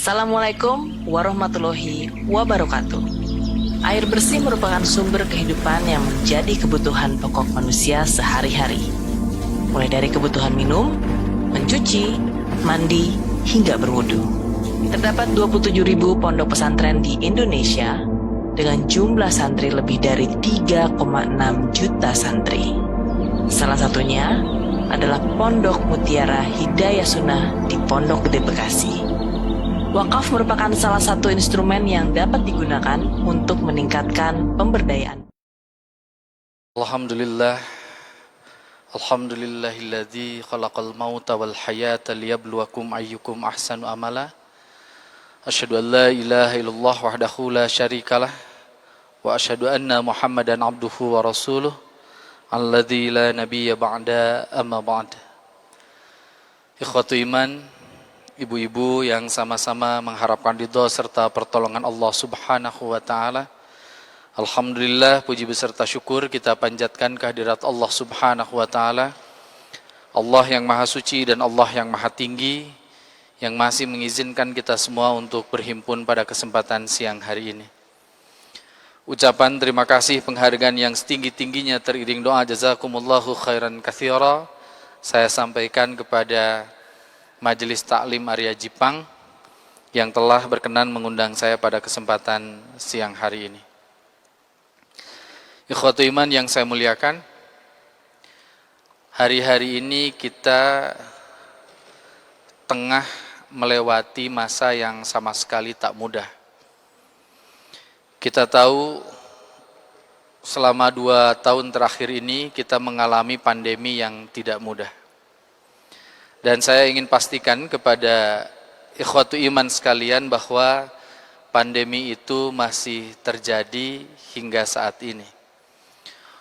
Assalamualaikum warahmatullahi wabarakatuh. Air bersih merupakan sumber kehidupan yang menjadi kebutuhan pokok manusia sehari-hari. Mulai dari kebutuhan minum, mencuci, mandi, hingga berwudu. Terdapat 27.000 pondok pesantren di Indonesia dengan jumlah santri lebih dari 3,6 juta santri. Salah satunya adalah Pondok Mutiara Hidayah Sunnah di Pondok Gede Bekasi. Wakaf merupakan salah satu instrumen yang dapat digunakan untuk meningkatkan pemberdayaan. Alhamdulillah, Alhamdulillahilladzi khalaqal mauta wal hayata liyabluwakum ayyukum ahsanu amala. Asyhadu an la ilaha illallah wahdahu la syarikalah wa asyhadu anna Muhammadan abduhu wa rasuluh alladzi la nabiyya ba'da amma ba'd. Ikhwatu iman, ibu-ibu yang sama-sama mengharapkan ridha serta pertolongan Allah Subhanahu wa taala. Alhamdulillah, puji beserta syukur kita panjatkan kehadirat Allah Subhanahu wa taala. Allah yang Maha Suci dan Allah yang Maha Tinggi yang masih mengizinkan kita semua untuk berhimpun pada kesempatan siang hari ini. Ucapan terima kasih penghargaan yang setinggi-tingginya teriring doa jazakumullahu khairan katsira saya sampaikan kepada Majelis Taklim Arya Jipang yang telah berkenan mengundang saya pada kesempatan siang hari ini. Ikhwatu iman yang saya muliakan, hari-hari ini kita tengah melewati masa yang sama sekali tak mudah. Kita tahu selama 2 tahun terakhir ini kita mengalami pandemi yang tidak mudah. Dan saya ingin pastikan kepada ikhwatu iman sekalian bahwa pandemi itu masih terjadi hingga saat ini.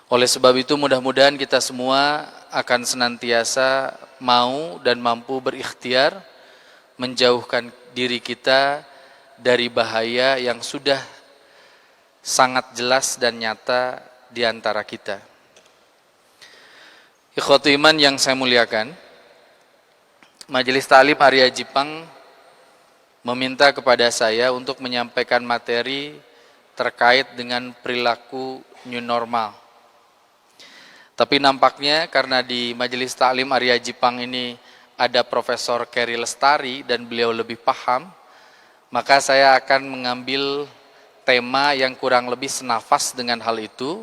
Oleh sebab itu mudah-mudahan kita semua akan senantiasa mau dan mampu berikhtiar menjauhkan diri kita dari bahaya yang sudah sangat jelas dan nyata di antara kita. Ikhwatu iman yang saya muliakan, Majelis Taklim Arya Jipang meminta kepada saya untuk menyampaikan materi terkait dengan perilaku new normal. Tapi nampaknya karena di Majelis Taklim Arya Jipang ini ada Profesor Kerry Lestari dan beliau lebih paham, maka saya akan mengambil tema yang kurang lebih senafas dengan hal itu.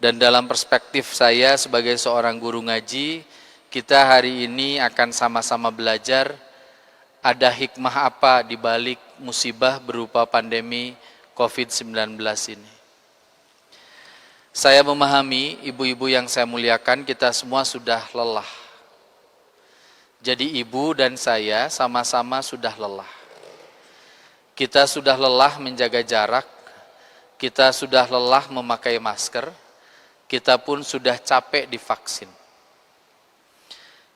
Dan dalam perspektif saya sebagai seorang guru ngaji, kita hari ini akan sama-sama belajar ada hikmah apa di balik musibah berupa pandemi COVID-19 ini. Saya memahami ibu-ibu yang saya muliakan, kita semua sudah lelah. Jadi ibu dan saya sama-sama sudah lelah. Kita sudah lelah menjaga jarak, kita sudah lelah memakai masker, kita pun sudah capek divaksin.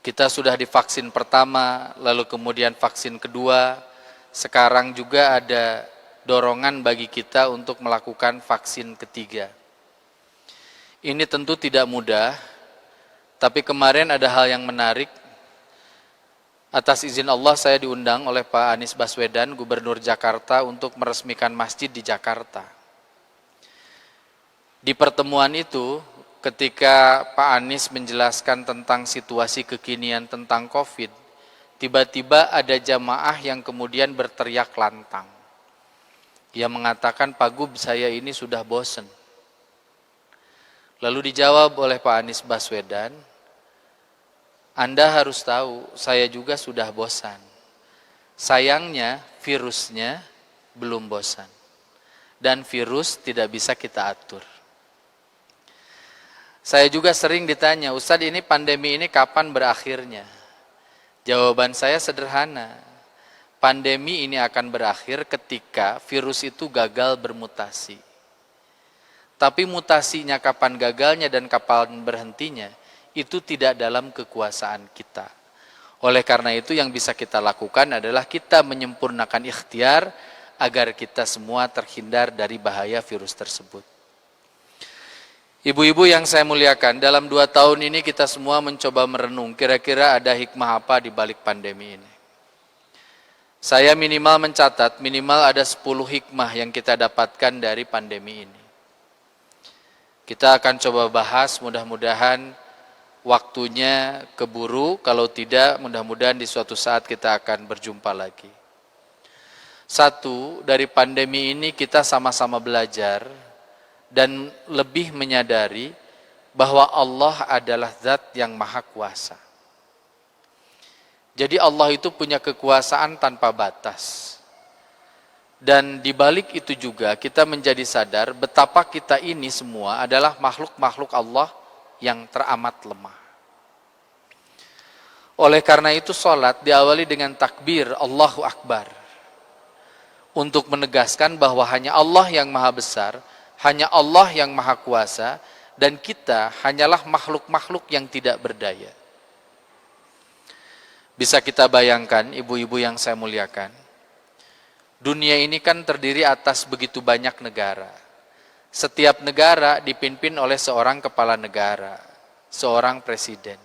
Kita sudah divaksin pertama, lalu kemudian vaksin kedua, sekarang juga ada dorongan bagi kita untuk melakukan vaksin ketiga. Ini tentu tidak mudah, tapi kemarin ada hal yang menarik. Atas izin Allah saya diundang oleh Pak Anies Baswedan, Gubernur Jakarta, untuk meresmikan masjid di Jakarta. Di pertemuan itu, ketika Pak Anies menjelaskan tentang situasi kekinian tentang COVID, tiba-tiba ada jamaah yang kemudian berteriak lantang. Ia mengatakan, Pak Gub, saya ini sudah bosan. Lalu dijawab oleh Pak Anies Baswedan, Anda harus tahu, saya juga sudah bosan. Sayangnya, virusnya belum bosan. Dan virus tidak bisa kita atur. Saya juga sering ditanya, Ustadz ini pandemi ini kapan berakhirnya? Jawaban saya sederhana, pandemi ini akan berakhir ketika virus itu gagal bermutasi. Tapi mutasinya kapan gagalnya dan kapan berhentinya, itu tidak dalam kekuasaan kita. Oleh karena itu yang bisa kita lakukan adalah kita menyempurnakan ikhtiar agar kita semua terhindar dari bahaya virus tersebut. Ibu-ibu yang saya muliakan, dalam 2 tahun ini kita semua mencoba merenung kira-kira ada hikmah apa di balik pandemi ini. Saya minimal mencatat, minimal ada 10 hikmah yang kita dapatkan dari pandemi ini. Kita akan coba bahas, mudah-mudahan waktunya keburu, kalau tidak mudah-mudahan di suatu saat kita akan berjumpa lagi. Satu, dari pandemi ini kita sama-sama belajar dan lebih menyadari bahwa Allah adalah zat yang maha kuasa. Jadi Allah itu punya kekuasaan tanpa batas. Dan di balik itu juga kita menjadi sadar betapa kita ini semua adalah makhluk-makhluk Allah yang teramat lemah. Oleh karena itu salat diawali dengan takbir Allahu Akbar. Untuk menegaskan bahwa hanya Allah yang maha besar, hanya Allah yang maha kuasa, dan kita hanyalah makhluk-makhluk yang tidak berdaya. Bisa kita bayangkan, ibu-ibu yang saya muliakan, dunia ini kan terdiri atas begitu banyak negara. Setiap negara dipimpin oleh seorang kepala negara, seorang presiden.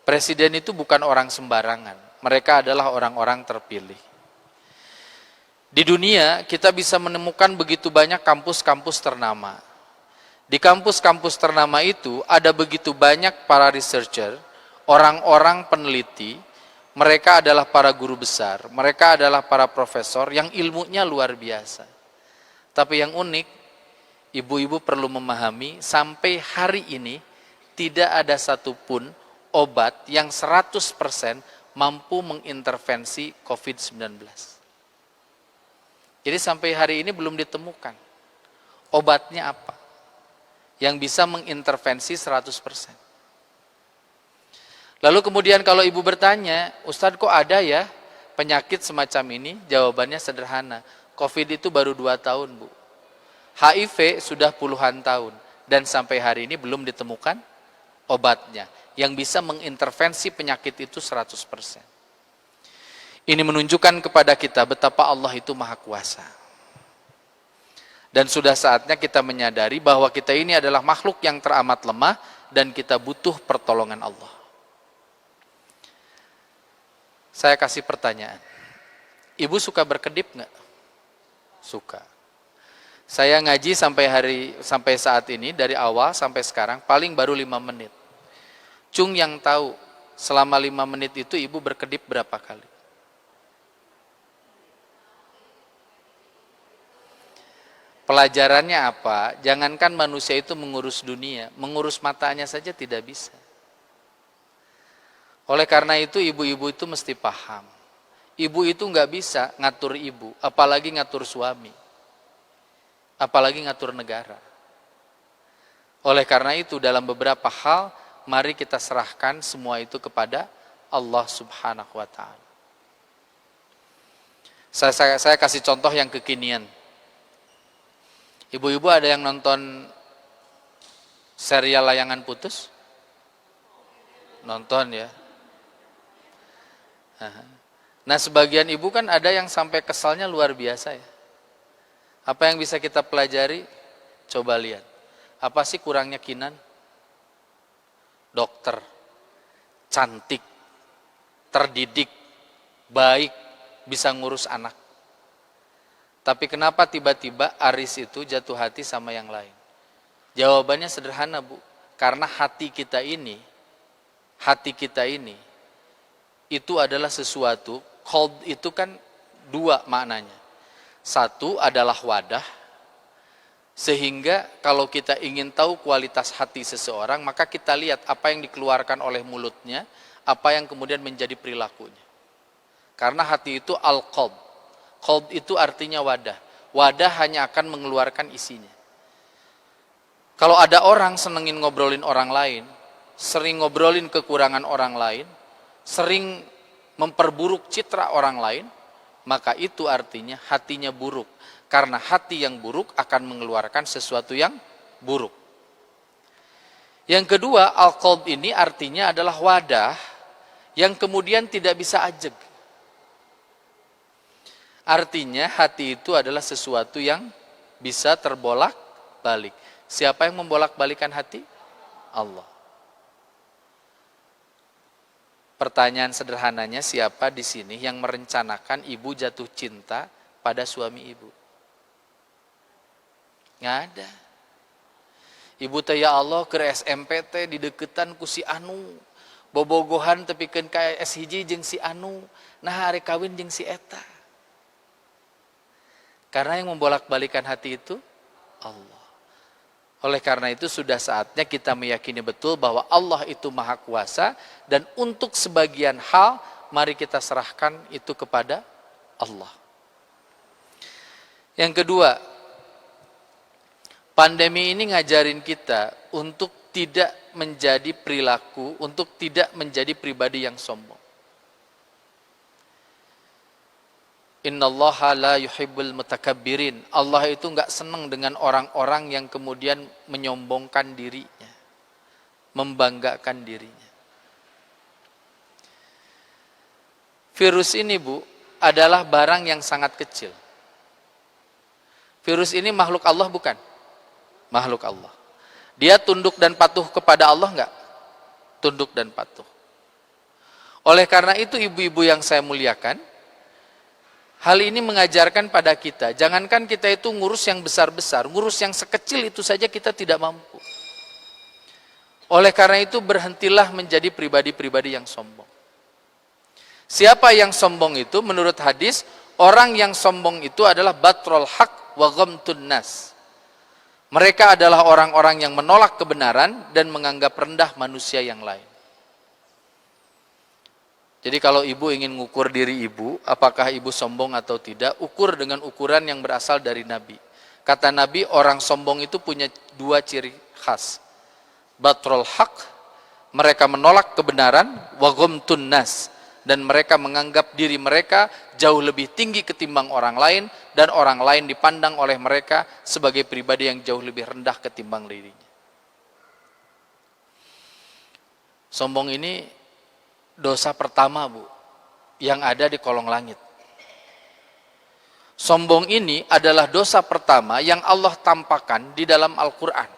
Presiden itu bukan orang sembarangan, mereka adalah orang-orang terpilih. Di dunia kita bisa menemukan begitu banyak kampus-kampus ternama. Di kampus-kampus ternama itu ada begitu banyak para researcher, orang-orang peneliti. Mereka adalah para guru besar, mereka adalah para profesor yang ilmunya luar biasa. Tapi yang unik, ibu-ibu perlu memahami, sampai hari ini tidak ada satupun obat yang 100% mampu mengintervensi COVID-19. Jadi sampai hari ini belum ditemukan obatnya apa yang bisa mengintervensi 100%. Lalu kemudian kalau ibu bertanya, Ustadz kok ada ya penyakit semacam ini? Jawabannya sederhana, COVID itu baru 2 tahun Bu. HIV sudah puluhan tahun dan sampai hari ini belum ditemukan obatnya yang bisa mengintervensi penyakit itu 100%. Ini menunjukkan kepada kita betapa Allah itu maha kuasa. Dan sudah saatnya kita menyadari bahwa kita ini adalah makhluk yang teramat lemah dan kita butuh pertolongan Allah. Saya kasih pertanyaan. Ibu suka berkedip nggak? Suka. Saya ngaji sampai saat ini dari awal sampai sekarang paling baru 5 menit. Cung yang tahu selama 5 menit itu ibu berkedip berapa kali? Pelajarannya apa? Jangankan manusia itu mengurus dunia, mengurus matanya saja tidak bisa. Oleh karena itu ibu-ibu itu mesti paham. Ibu itu nggak bisa ngatur ibu, apalagi ngatur suami. Apalagi ngatur negara. Oleh karena itu dalam beberapa hal, mari kita serahkan semua itu kepada Allah Subhanahu wa Ta'ala. Saya kasih contoh yang kekinian. Ibu-ibu ada yang nonton serial Layangan Putus? Nonton ya. Nah sebagian ibu kan ada yang sampai kesalnya luar biasa ya. Apa yang bisa kita pelajari? Coba lihat. Apa sih kurangnya Kinan? Dokter, cantik, terdidik, baik, bisa ngurus anak. Tapi kenapa tiba-tiba Aris itu jatuh hati sama yang lain? Jawabannya sederhana Bu. Karena hati kita ini itu adalah sesuatu, qalb itu kan 2 maknanya. Satu adalah wadah, sehingga kalau kita ingin tahu kualitas hati seseorang, maka kita lihat apa yang dikeluarkan oleh mulutnya, apa yang kemudian menjadi perilakunya. Karena hati itu al-qalb. Qalb itu artinya wadah. Wadah hanya akan mengeluarkan isinya. Kalau ada orang senengin ngobrolin orang lain, sering ngobrolin kekurangan orang lain, sering memperburuk citra orang lain, maka itu artinya hatinya buruk. Karena hati yang buruk akan mengeluarkan sesuatu yang buruk. Yang kedua, al-qalb ini artinya adalah wadah yang kemudian tidak bisa ajeg. Artinya hati itu adalah sesuatu yang bisa terbolak-balik. Siapa yang membolak-balikan hati? Allah. Pertanyaan sederhananya, siapa di sini yang merencanakan ibu jatuh cinta pada suami ibu? Nggak ada. Ibu teh ya Allah ke SMPT di deketan ku si anu. Bobogohan tepikeun ka S1 jeung si anu. Nah hari kawin jeung si eta. Karena yang membolak-balikan hati itu Allah. Oleh karena itu sudah saatnya kita meyakini betul bahwa Allah itu maha kuasa, dan untuk sebagian hal mari kita serahkan itu kepada Allah. Yang kedua, pandemi ini ngajarin kita untuk tidak menjadi perilaku, untuk tidak menjadi pribadi yang sombong. Innallaha la yuhibbul mutakabbirin. Allah itu enggak senang dengan orang-orang yang kemudian menyombongkan dirinya, membanggakan dirinya. Virus ini, Bu, adalah barang yang sangat kecil. Virus ini makhluk Allah bukan? Makhluk Allah. Dia tunduk dan patuh kepada Allah enggak? Tunduk dan patuh. Oleh karena itu ibu-ibu yang saya muliakan, hal ini mengajarkan pada kita, jangankan kita itu ngurus yang besar-besar, ngurus yang sekecil itu saja kita tidak mampu. Oleh karena itu berhentilah menjadi pribadi-pribadi yang sombong. Siapa yang sombong itu? Menurut hadis, orang yang sombong itu adalah batrul haq wa ghamtun nas. Mereka adalah orang-orang yang menolak kebenaran dan menganggap rendah manusia yang lain. Jadi kalau ibu ingin mengukur diri ibu, apakah ibu sombong atau tidak, ukur dengan ukuran yang berasal dari Nabi. Kata Nabi, orang sombong itu punya dua ciri khas. Batrul haq, mereka menolak kebenaran, wa ghamtun nas, dan mereka menganggap diri mereka jauh lebih tinggi ketimbang orang lain, dan orang lain dipandang oleh mereka sebagai pribadi yang jauh lebih rendah ketimbang dirinya. Sombong ini dosa pertama, Bu, yang ada di kolong langit. Sombong ini adalah dosa pertama yang Allah tampakkan di dalam Al-Quran.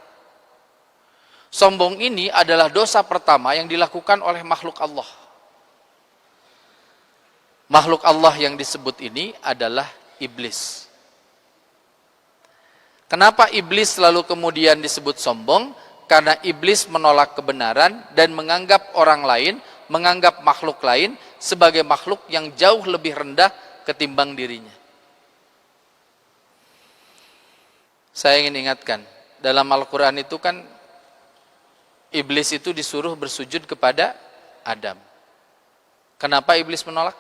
Sombong ini adalah dosa pertama yang dilakukan oleh makhluk Allah. Makhluk Allah yang disebut ini adalah iblis. Kenapa iblis lalu kemudian disebut sombong? Karena iblis menolak kebenaran dan menganggap orang lain, menganggap makhluk lain sebagai makhluk yang jauh lebih rendah ketimbang dirinya. Saya ingin ingatkan, dalam Al-Quran itu kan iblis itu disuruh bersujud kepada Adam. Kenapa iblis menolak?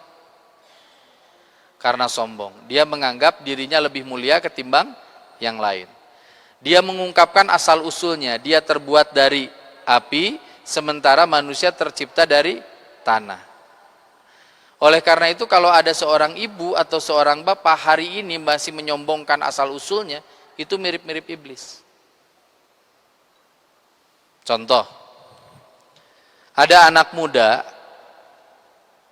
Karena sombong. Dia menganggap dirinya lebih mulia ketimbang yang lain. Dia mengungkapkan asal usulnya, dia terbuat dari api, sementara manusia tercipta dari tanah. Oleh karena itu kalau ada seorang ibu atau seorang bapak hari ini masih menyombongkan asal usulnya, itu mirip-mirip iblis. Contoh, ada anak muda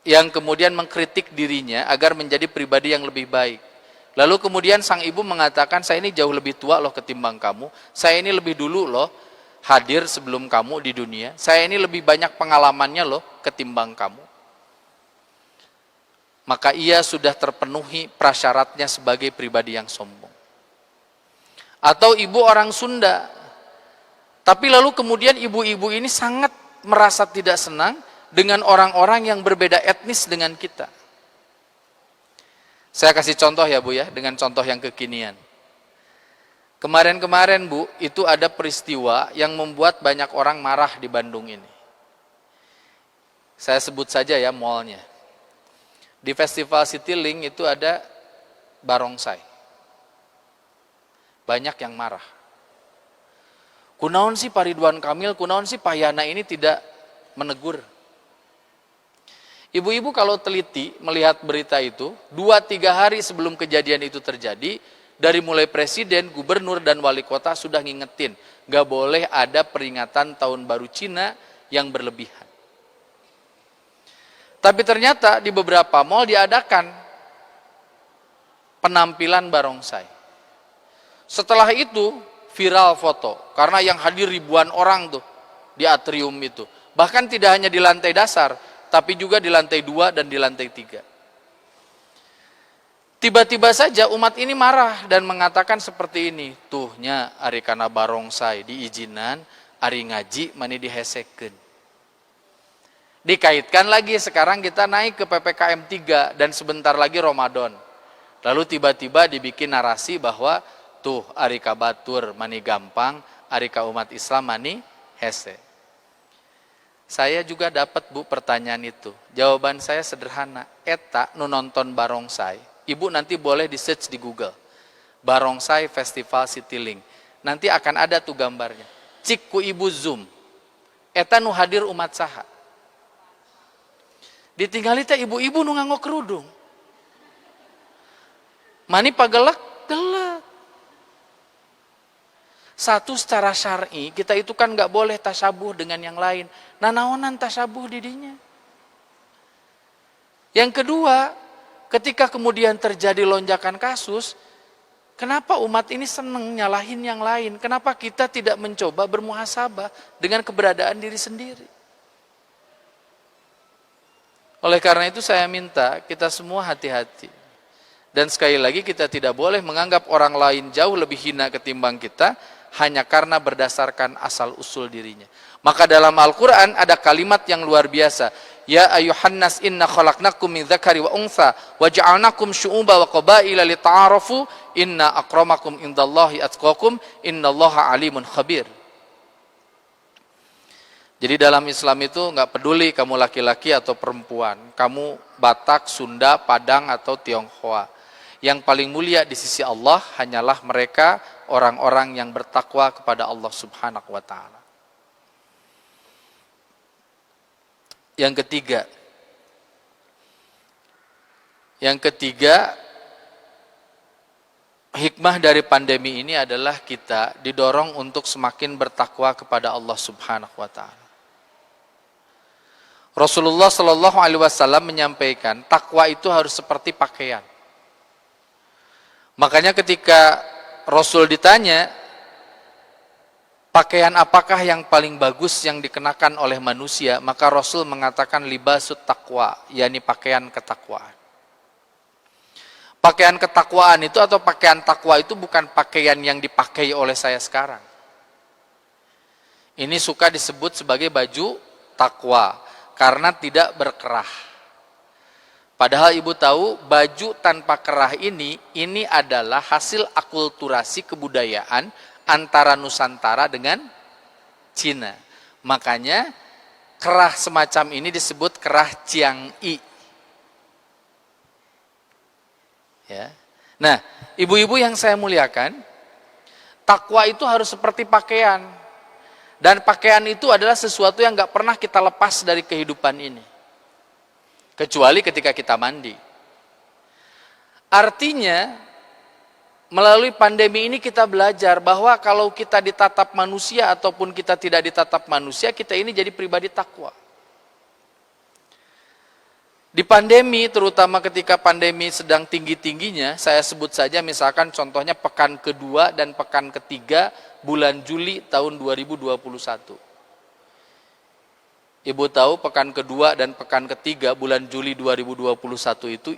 yang kemudian mengkritik dirinya agar menjadi pribadi yang lebih baik. Lalu kemudian sang ibu mengatakan, saya ini jauh lebih tua loh ketimbang kamu, saya ini lebih dulu loh hadir sebelum kamu di dunia, saya ini lebih banyak pengalamannya loh ketimbang kamu. Maka ia sudah terpenuhi prasyaratnya sebagai pribadi yang sombong. Atau ibu orang Sunda, tapi lalu kemudian ibu-ibu ini sangat merasa tidak senang dengan orang-orang yang berbeda etnis dengan kita. Saya kasih contoh ya Bu ya, dengan contoh yang kekinian. Kemarin-kemarin Bu, itu ada peristiwa yang membuat banyak orang marah di Bandung ini. Saya sebut saja ya mallnya. Di Festival Citylink itu ada barongsai. Banyak yang marah. Kunaon sih Pak Ridwan Kamil, kunaon sih Pak Yana ini tidak menegur. Ibu-ibu kalau teliti melihat berita itu, 2-3 hari sebelum kejadian itu terjadi, dari mulai presiden, gubernur, dan wali kota sudah ngingetin, gak boleh ada peringatan tahun baru Cina yang berlebihan. Tapi ternyata di beberapa mal diadakan penampilan barongsai. Setelah itu viral foto, karena yang hadir ribuan orang tuh di atrium itu. Bahkan tidak hanya di lantai dasar, tapi juga di lantai 2 dan di lantai 3. Tiba-tiba saja umat ini marah dan mengatakan seperti ini, tuhnya ari kana barongsai diizinan, ari ngaji mani dihesekeun. Dikaitkan lagi sekarang kita naik ke PPKM 3 dan sebentar lagi Ramadan. Lalu tiba-tiba dibikin narasi bahwa tuh ari ka batur mani gampang, ari ka umat Islam mani hese. Saya juga dapat Bu pertanyaan itu. Jawaban saya sederhana. Eta nu nonton barongsai. Ibu nanti boleh di search di Google. Barongsai Festival Citylink. Nanti akan ada tuh gambarnya. Cik ku ibu zoom. Eta nu hadir umat saha. Ditinggali teh ibu-ibu nu nganggo kerudung. Mani pagelak, gelak. Satu, secara syar'i kita itu kan nggak boleh tasabuh dengan yang lain. Nanaonan tasabuh didinya. Yang kedua, ketika kemudian terjadi lonjakan kasus, kenapa umat ini seneng nyalahin yang lain? Kenapa kita tidak mencoba bermuhasabah dengan keberadaan diri sendiri? Oleh karena itu saya minta kita semua hati-hati. Dan sekali lagi kita tidak boleh menganggap orang lain jauh lebih hina ketimbang kita, hanya karena berdasarkan asal-usul dirinya. Maka dalam Al-Quran ada kalimat yang luar biasa. Ya ayuhan nas inna khalaqnakum min dzakari wa untha wa ja'alnakum syu'uba wa qabaila lita'arafu inna akramakum indallahi atqakum innallaha alimun khabir. Jadi dalam Islam itu nggak peduli kamu laki-laki atau perempuan, kamu Batak, Sunda, Padang atau Tionghoa. Yang paling mulia di sisi Allah hanyalah mereka orang-orang yang bertakwa kepada Allah Subhanahu wa ta'ala. Yang ketiga, hikmah dari pandemi ini adalah kita didorong untuk semakin bertakwa kepada Allah Subhanahu wa ta'ala. Rasulullah Shallallahu Alaihi Wasallam menyampaikan takwa itu harus seperti pakaian. Makanya ketika Rasul ditanya, pakaian apakah yang paling bagus yang dikenakan oleh manusia? Maka Rasul mengatakan libasut taqwa, yakni pakaian ketakwaan. Pakaian ketakwaan itu atau pakaian takwa itu bukan pakaian yang dipakai oleh saya sekarang. Ini suka disebut sebagai baju takwa karena tidak berkerah. Padahal ibu tahu baju tanpa kerah ini adalah hasil akulturasi kebudayaan antara Nusantara dengan Cina. Makanya kerah semacam ini disebut kerah Ciang'i. Ya. Nah, ibu-ibu yang saya muliakan, takwa itu harus seperti pakaian. Dan pakaian itu adalah sesuatu yang gak pernah kita lepas dari kehidupan ini. Kecuali ketika kita mandi. Artinya, melalui pandemi ini kita belajar bahwa kalau kita ditatap manusia ataupun kita tidak ditatap manusia, kita ini jadi pribadi takwa. Di pandemi, terutama ketika pandemi sedang tinggi-tingginya, saya sebut saja misalkan contohnya pekan kedua dan pekan ketiga bulan Juli tahun 2021. Ibu tahu pekan kedua dan pekan ketiga bulan Juli 2021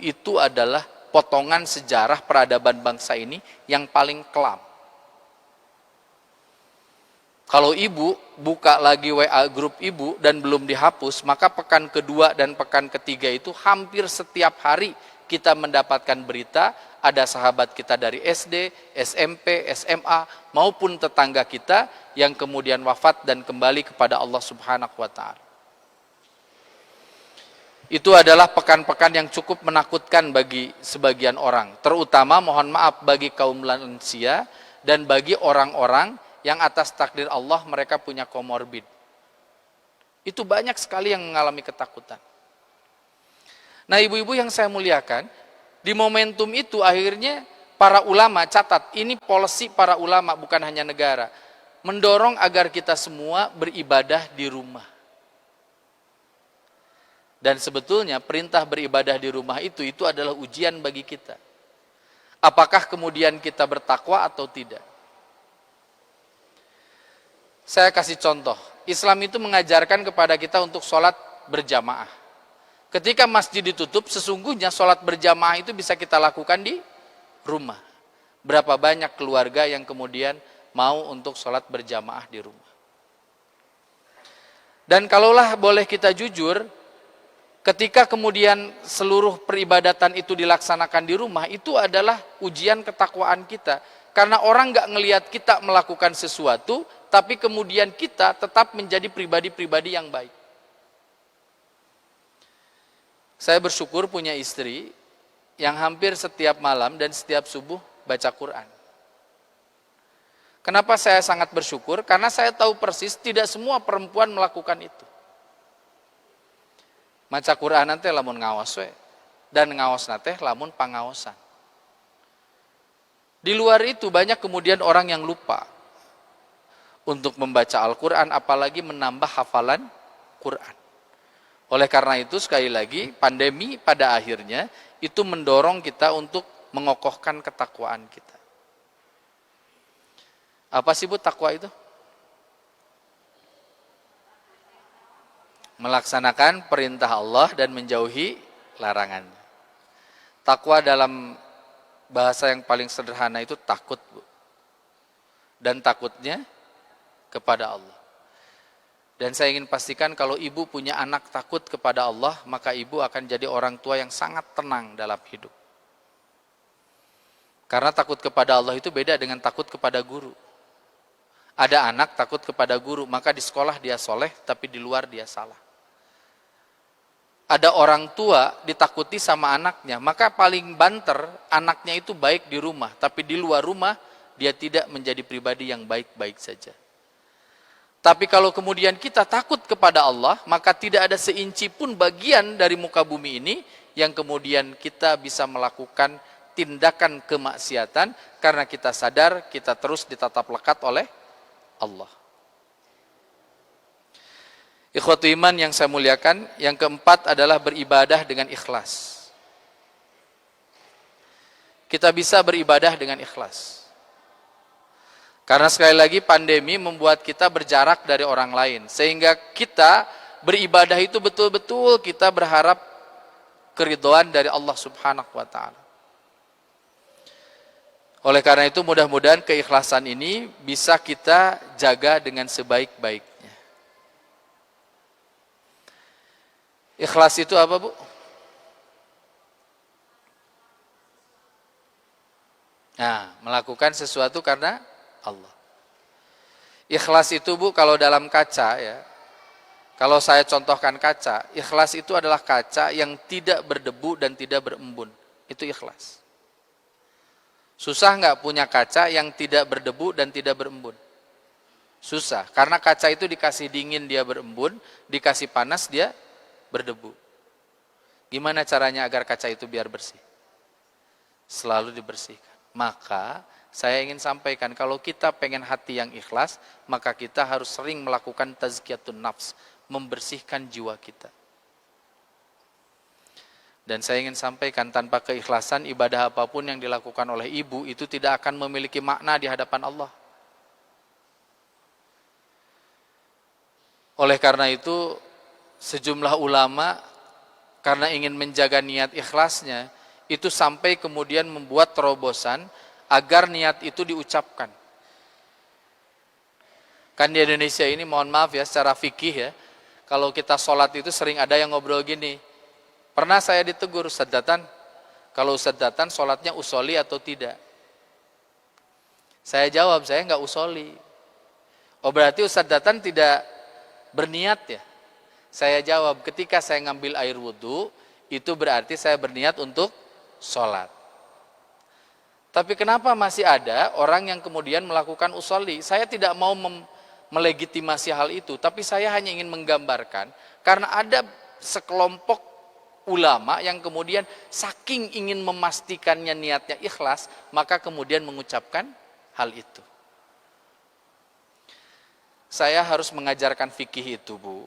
itu adalah potongan sejarah peradaban bangsa ini yang paling kelam. Kalau ibu buka lagi WA grup ibu dan belum dihapus, maka pekan kedua dan pekan ketiga itu hampir setiap hari kita mendapatkan berita ada sahabat kita dari SD, SMP, SMA maupun tetangga kita yang kemudian wafat dan kembali kepada Allah Subhanahu wa ta'ala. Itu adalah pekan-pekan yang cukup menakutkan bagi sebagian orang, terutama mohon maaf bagi kaum lansia dan bagi orang-orang yang atas takdir Allah mereka punya komorbid. Itu banyak sekali yang mengalami ketakutan. Nah, ibu-ibu yang saya muliakan, di momentum itu akhirnya para ulama, catat, ini policy para ulama bukan hanya negara, mendorong agar kita semua beribadah di rumah. Dan sebetulnya perintah beribadah di rumah itu adalah ujian bagi kita. Apakah kemudian kita bertakwa atau tidak? Saya kasih contoh. Islam itu mengajarkan kepada kita untuk sholat berjamaah. Ketika masjid ditutup, sesungguhnya sholat berjamaah itu bisa kita lakukan di rumah. Berapa banyak keluarga yang kemudian mau untuk sholat berjamaah di rumah. Dan kalaulah boleh kita jujur, ketika kemudian seluruh peribadatan itu dilaksanakan di rumah, itu adalah ujian ketakwaan kita. Karena orang nggak ngelihat kita melakukan sesuatu, tapi kemudian kita tetap menjadi pribadi-pribadi yang baik. Saya bersyukur punya istri yang hampir setiap malam dan setiap subuh baca Quran. Kenapa saya sangat bersyukur? Karena saya tahu persis tidak semua perempuan melakukan itu. Maca Quran nanti lamun ngawas we, dan ngawas nate lamun pangaosan. Di luar itu banyak kemudian orang yang lupa untuk membaca Al-Quran, apalagi menambah hafalan Quran. Oleh karena itu sekali lagi pandemi pada akhirnya itu mendorong kita untuk mengokohkan ketakwaan kita. Apa sih Bu takwa itu? Melaksanakan perintah Allah dan menjauhi larangannya. Takwa dalam bahasa yang paling sederhana itu takut, Bu. Dan takutnya kepada Allah. Dan saya ingin pastikan kalau ibu punya anak takut kepada Allah, maka ibu akan jadi orang tua yang sangat tenang dalam hidup. Karena takut kepada Allah itu beda dengan takut kepada guru. Ada anak takut kepada guru, maka di sekolah dia soleh, tapi di luar dia salah. Ada orang tua ditakuti sama anaknya, maka paling banter anaknya itu baik di rumah, tapi di luar rumah dia tidak menjadi pribadi yang baik-baik saja. Tapi kalau kemudian kita takut kepada Allah, maka tidak ada seinci pun bagian dari muka bumi ini yang kemudian kita bisa melakukan tindakan kemaksiatan karena kita sadar kita terus ditatap lekat oleh Allah. Ikhwatu iman yang saya muliakan, yang keempat adalah beribadah dengan ikhlas. Kita bisa beribadah dengan ikhlas. Karena sekali lagi pandemi membuat kita berjarak dari orang lain. Sehingga kita beribadah itu betul-betul kita berharap keridhaan dari Allah Subhanahu wa ta'ala. Oleh karena itu mudah-mudahan keikhlasan ini bisa kita jaga dengan sebaik-baiknya. Ikhlas itu apa, Bu? Nah, melakukan sesuatu karena Allah. Ikhlas itu, Bu, kalau dalam kaca ya, kalau saya contohkan kaca, ikhlas itu adalah kaca yang tidak berdebu dan tidak berembun. Itu ikhlas. Susah nggak punya kaca yang tidak berdebu dan tidak berembun? Susah, karena kaca itu dikasih dingin dia berembun, dikasih panas dia berdebu. Gimana caranya agar kaca itu biar bersih? Selalu dibersihkan. Maka saya ingin sampaikan, kalau kita pengen hati yang ikhlas, maka kita harus sering melakukan tazkiyatun nafs, membersihkan jiwa kita. Dan saya ingin sampaikan, tanpa keikhlasan ibadah apapun yang dilakukan oleh ibu itu tidak akan memiliki makna di hadapan Allah. Oleh karena itu sejumlah ulama karena ingin menjaga niat ikhlasnya itu sampai kemudian membuat terobosan agar niat itu diucapkan. Kan di Indonesia ini mohon maaf ya secara fikih ya, kalau kita sholat itu sering ada yang ngobrol gini, pernah saya ditegur, Ustadz Datan, kalau Ustadz Datan sholatnya usoli atau tidak? Saya jawab, saya nggak usoli. Oh berarti Ustadz Datan tidak berniat ya? Saya jawab, ketika saya ngambil air wudhu, itu berarti saya berniat untuk sholat. Tapi kenapa masih ada orang yang kemudian melakukan usolli? Saya tidak mau melegitimasi hal itu, tapi saya hanya ingin menggambarkan, karena ada sekelompok ulama yang kemudian saking ingin memastikannya niatnya ikhlas, maka kemudian mengucapkan hal itu. Saya harus mengajarkan fikih itu, Bu,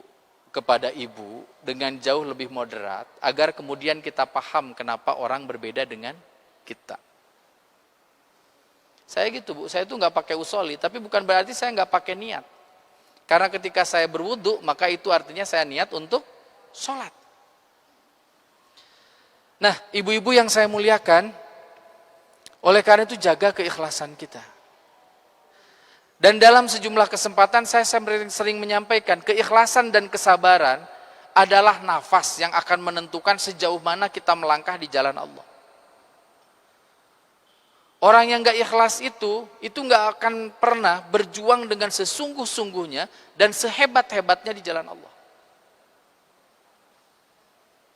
kepada ibu dengan jauh lebih moderat, agar kemudian kita paham kenapa orang berbeda dengan kita. Saya gitu, Bu, saya itu nggak pakai usoli, tapi bukan berarti saya nggak pakai niat. Karena ketika saya berwudu, maka itu artinya saya niat untuk sholat. Nah, ibu-ibu yang saya muliakan, oleh karena itu jaga keikhlasan kita. Dan dalam sejumlah kesempatan saya sering menyampaikan, keikhlasan dan kesabaran adalah nafas yang akan menentukan sejauh mana kita melangkah di jalan Allah. Orang yang gak ikhlas itu gak akan pernah berjuang dengan sesungguh-sungguhnya dan sehebat-hebatnya di jalan Allah.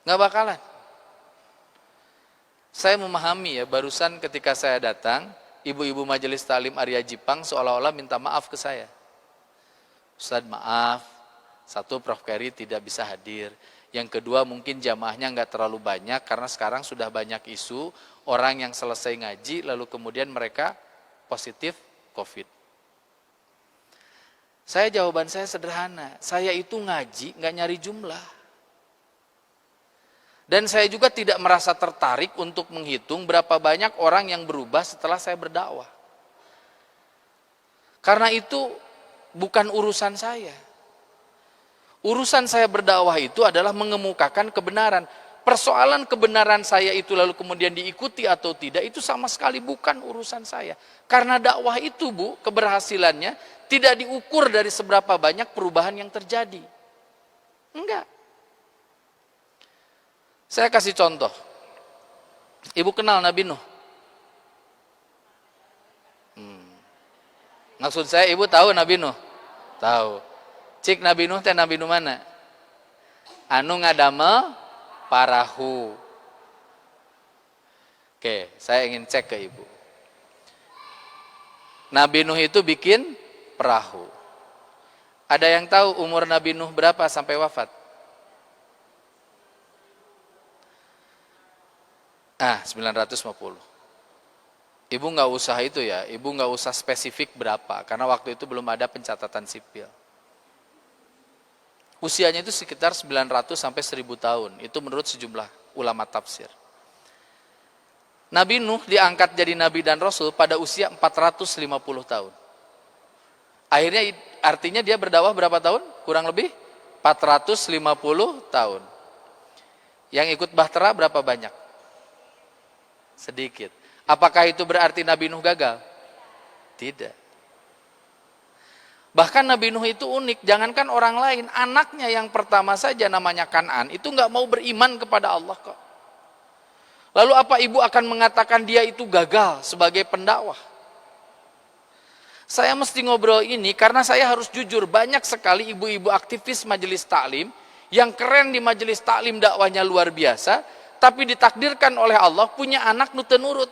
Gak bakalan. Saya memahami ya, barusan ketika saya datang, ibu-ibu majelis taklim Arya Jipang seolah-olah minta maaf ke saya. Ustadz maaf, satu Prof. Keri tidak bisa hadir. Yang kedua mungkin jamaahnya nggak terlalu banyak karena sekarang sudah banyak isu orang yang selesai ngaji lalu kemudian mereka positif COVID. Jawaban saya sederhana, saya itu ngaji nggak nyari jumlah. Dan saya juga tidak merasa tertarik untuk menghitung berapa banyak orang yang berubah setelah saya berdakwah. Karena itu bukan urusan saya. Urusan saya berdakwah itu adalah mengemukakan kebenaran. Persoalan kebenaran saya itu lalu kemudian diikuti atau tidak, itu sama sekali bukan urusan saya. Karena dakwah itu, Bu, keberhasilannya tidak diukur dari seberapa banyak perubahan yang terjadi. Enggak. Saya kasih contoh. Ibu kenal Nabi Nuh? Maksud saya ibu tahu Nabi Nuh? Tahu. Cik Nabi Nuh teh Nabi Nuh mana? Anu ngadamel parahu. Oke, saya ingin cek ke ibu. Nabi Nuh itu bikin perahu. Ada yang tahu umur Nabi Nuh berapa sampai wafat? 950. Ibu nggak usah itu ya, ibu nggak usah spesifik berapa, karena waktu itu belum ada pencatatan sipil. Usianya itu sekitar 900 sampai 1000 tahun, itu menurut sejumlah ulama tafsir. Nabi Nuh diangkat jadi nabi dan rasul pada usia 450 tahun. Akhirnya artinya dia berdakwah berapa tahun? Kurang lebih 450 tahun. Yang ikut bahtera berapa banyak? Sedikit. Apakah itu berarti Nabi Nuh gagal? Tidak. Bahkan Nabi Nuh itu unik, jangankan orang lain, anaknya yang pertama saja namanya Kan'an, itu nggak mau beriman kepada Allah kok. Lalu apa ibu akan mengatakan dia itu gagal sebagai pendakwah? Saya mesti ngobrol ini karena saya harus jujur, banyak sekali ibu-ibu aktivis majelis taklim, yang keren di majelis taklim dakwahnya luar biasa, tapi ditakdirkan oleh Allah punya anak nuten nurut.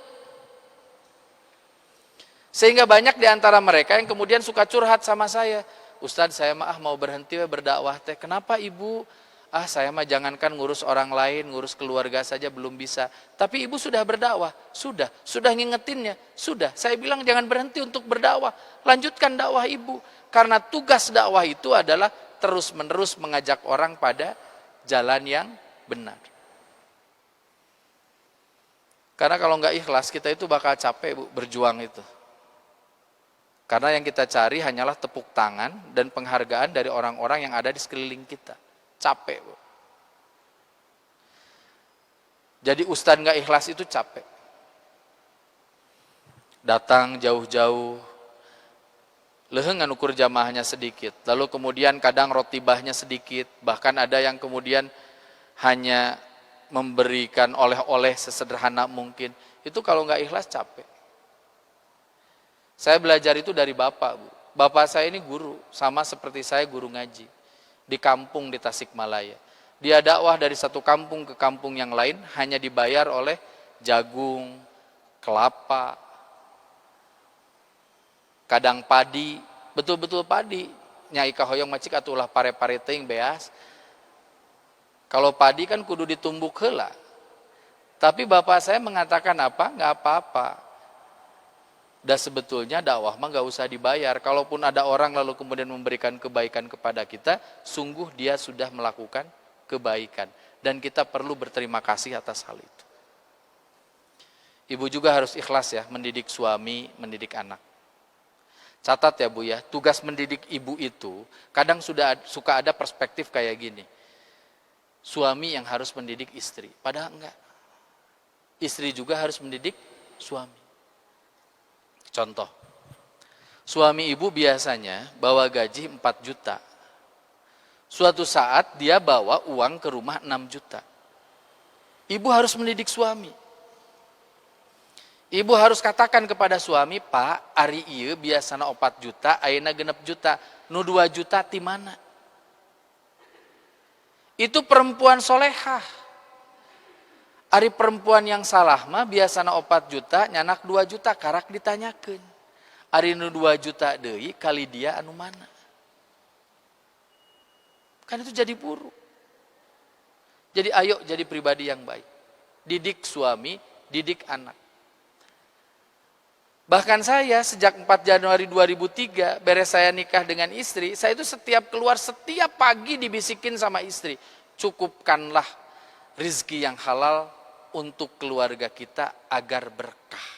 Sehingga banyak di antara mereka yang kemudian suka curhat sama saya. Ustadz, saya mah mau berhenti berdakwah teh. Kenapa ibu? Saya mah jangankan ngurus orang lain, ngurus keluarga saja belum bisa. Tapi ibu sudah berdakwah? Sudah ngingetinnya? Sudah. Saya bilang jangan berhenti untuk berdakwah. Lanjutkan dakwah ibu. Karena tugas dakwah itu adalah terus-menerus mengajak orang pada jalan yang benar. Karena kalau nggak ikhlas, kita itu bakal capek, Bu, berjuang itu. Karena yang kita cari hanyalah tepuk tangan dan penghargaan dari orang-orang yang ada di sekeliling kita. Capek, Bu. Jadi ustadz nggak ikhlas itu capek. Datang jauh-jauh, lehengan ukur jamaahnya sedikit. Lalu kemudian kadang rotibahnya sedikit. Bahkan ada yang kemudian hanya memberikan oleh-oleh sesederhana mungkin. Itu kalau nggak ikhlas capek. Saya belajar itu dari bapak, Bu. Bapak saya ini guru, sama seperti saya guru ngaji. Di kampung di Tasikmalaya. Dia dakwah dari satu kampung ke kampung yang lain, hanya dibayar oleh jagung, kelapa, kadang padi, betul-betul padi. Nyai kahoyong macik atulah pare-pare teuing beas. Kalau padi kan kudu ditumbuk heula. Tapi bapak saya mengatakan apa? Nggak apa-apa. Dan sebetulnya dakwah mah nggak usah dibayar. Kalaupun ada orang lalu kemudian memberikan kebaikan kepada kita, sungguh dia sudah melakukan kebaikan. Dan kita perlu berterima kasih atas hal itu. Ibu juga harus ikhlas ya, mendidik suami, mendidik anak. Catat ya Bu ya, tugas mendidik ibu itu kadang suka ada perspektif kayak gini. Suami yang harus mendidik istri, padahal enggak. istri juga harus mendidik suami. Contoh, suami ibu biasanya bawa gaji 4 juta. Suatu saat dia bawa uang ke rumah 6 juta. Ibu harus mendidik suami. Ibu harus katakan kepada suami, Pak, ari ieu biasana 4 juta, ayeuna 6 juta, nu 2 juta ti mana? Itu perempuan solehah. Ari perempuan yang salah mah biasana 4 juta, nyanak 2 juta, karak ditanyakeun. Ari nu 2 juta deui kali dia anu mana? Kan itu jadi buruk. Jadi ayo jadi pribadi yang baik. Didik suami, didik anak. Bahkan saya sejak 4 Januari 2003, beres saya nikah dengan istri, saya itu setiap keluar, setiap pagi dibisikin sama istri, cukupkanlah rizki yang halal untuk keluarga kita agar berkah.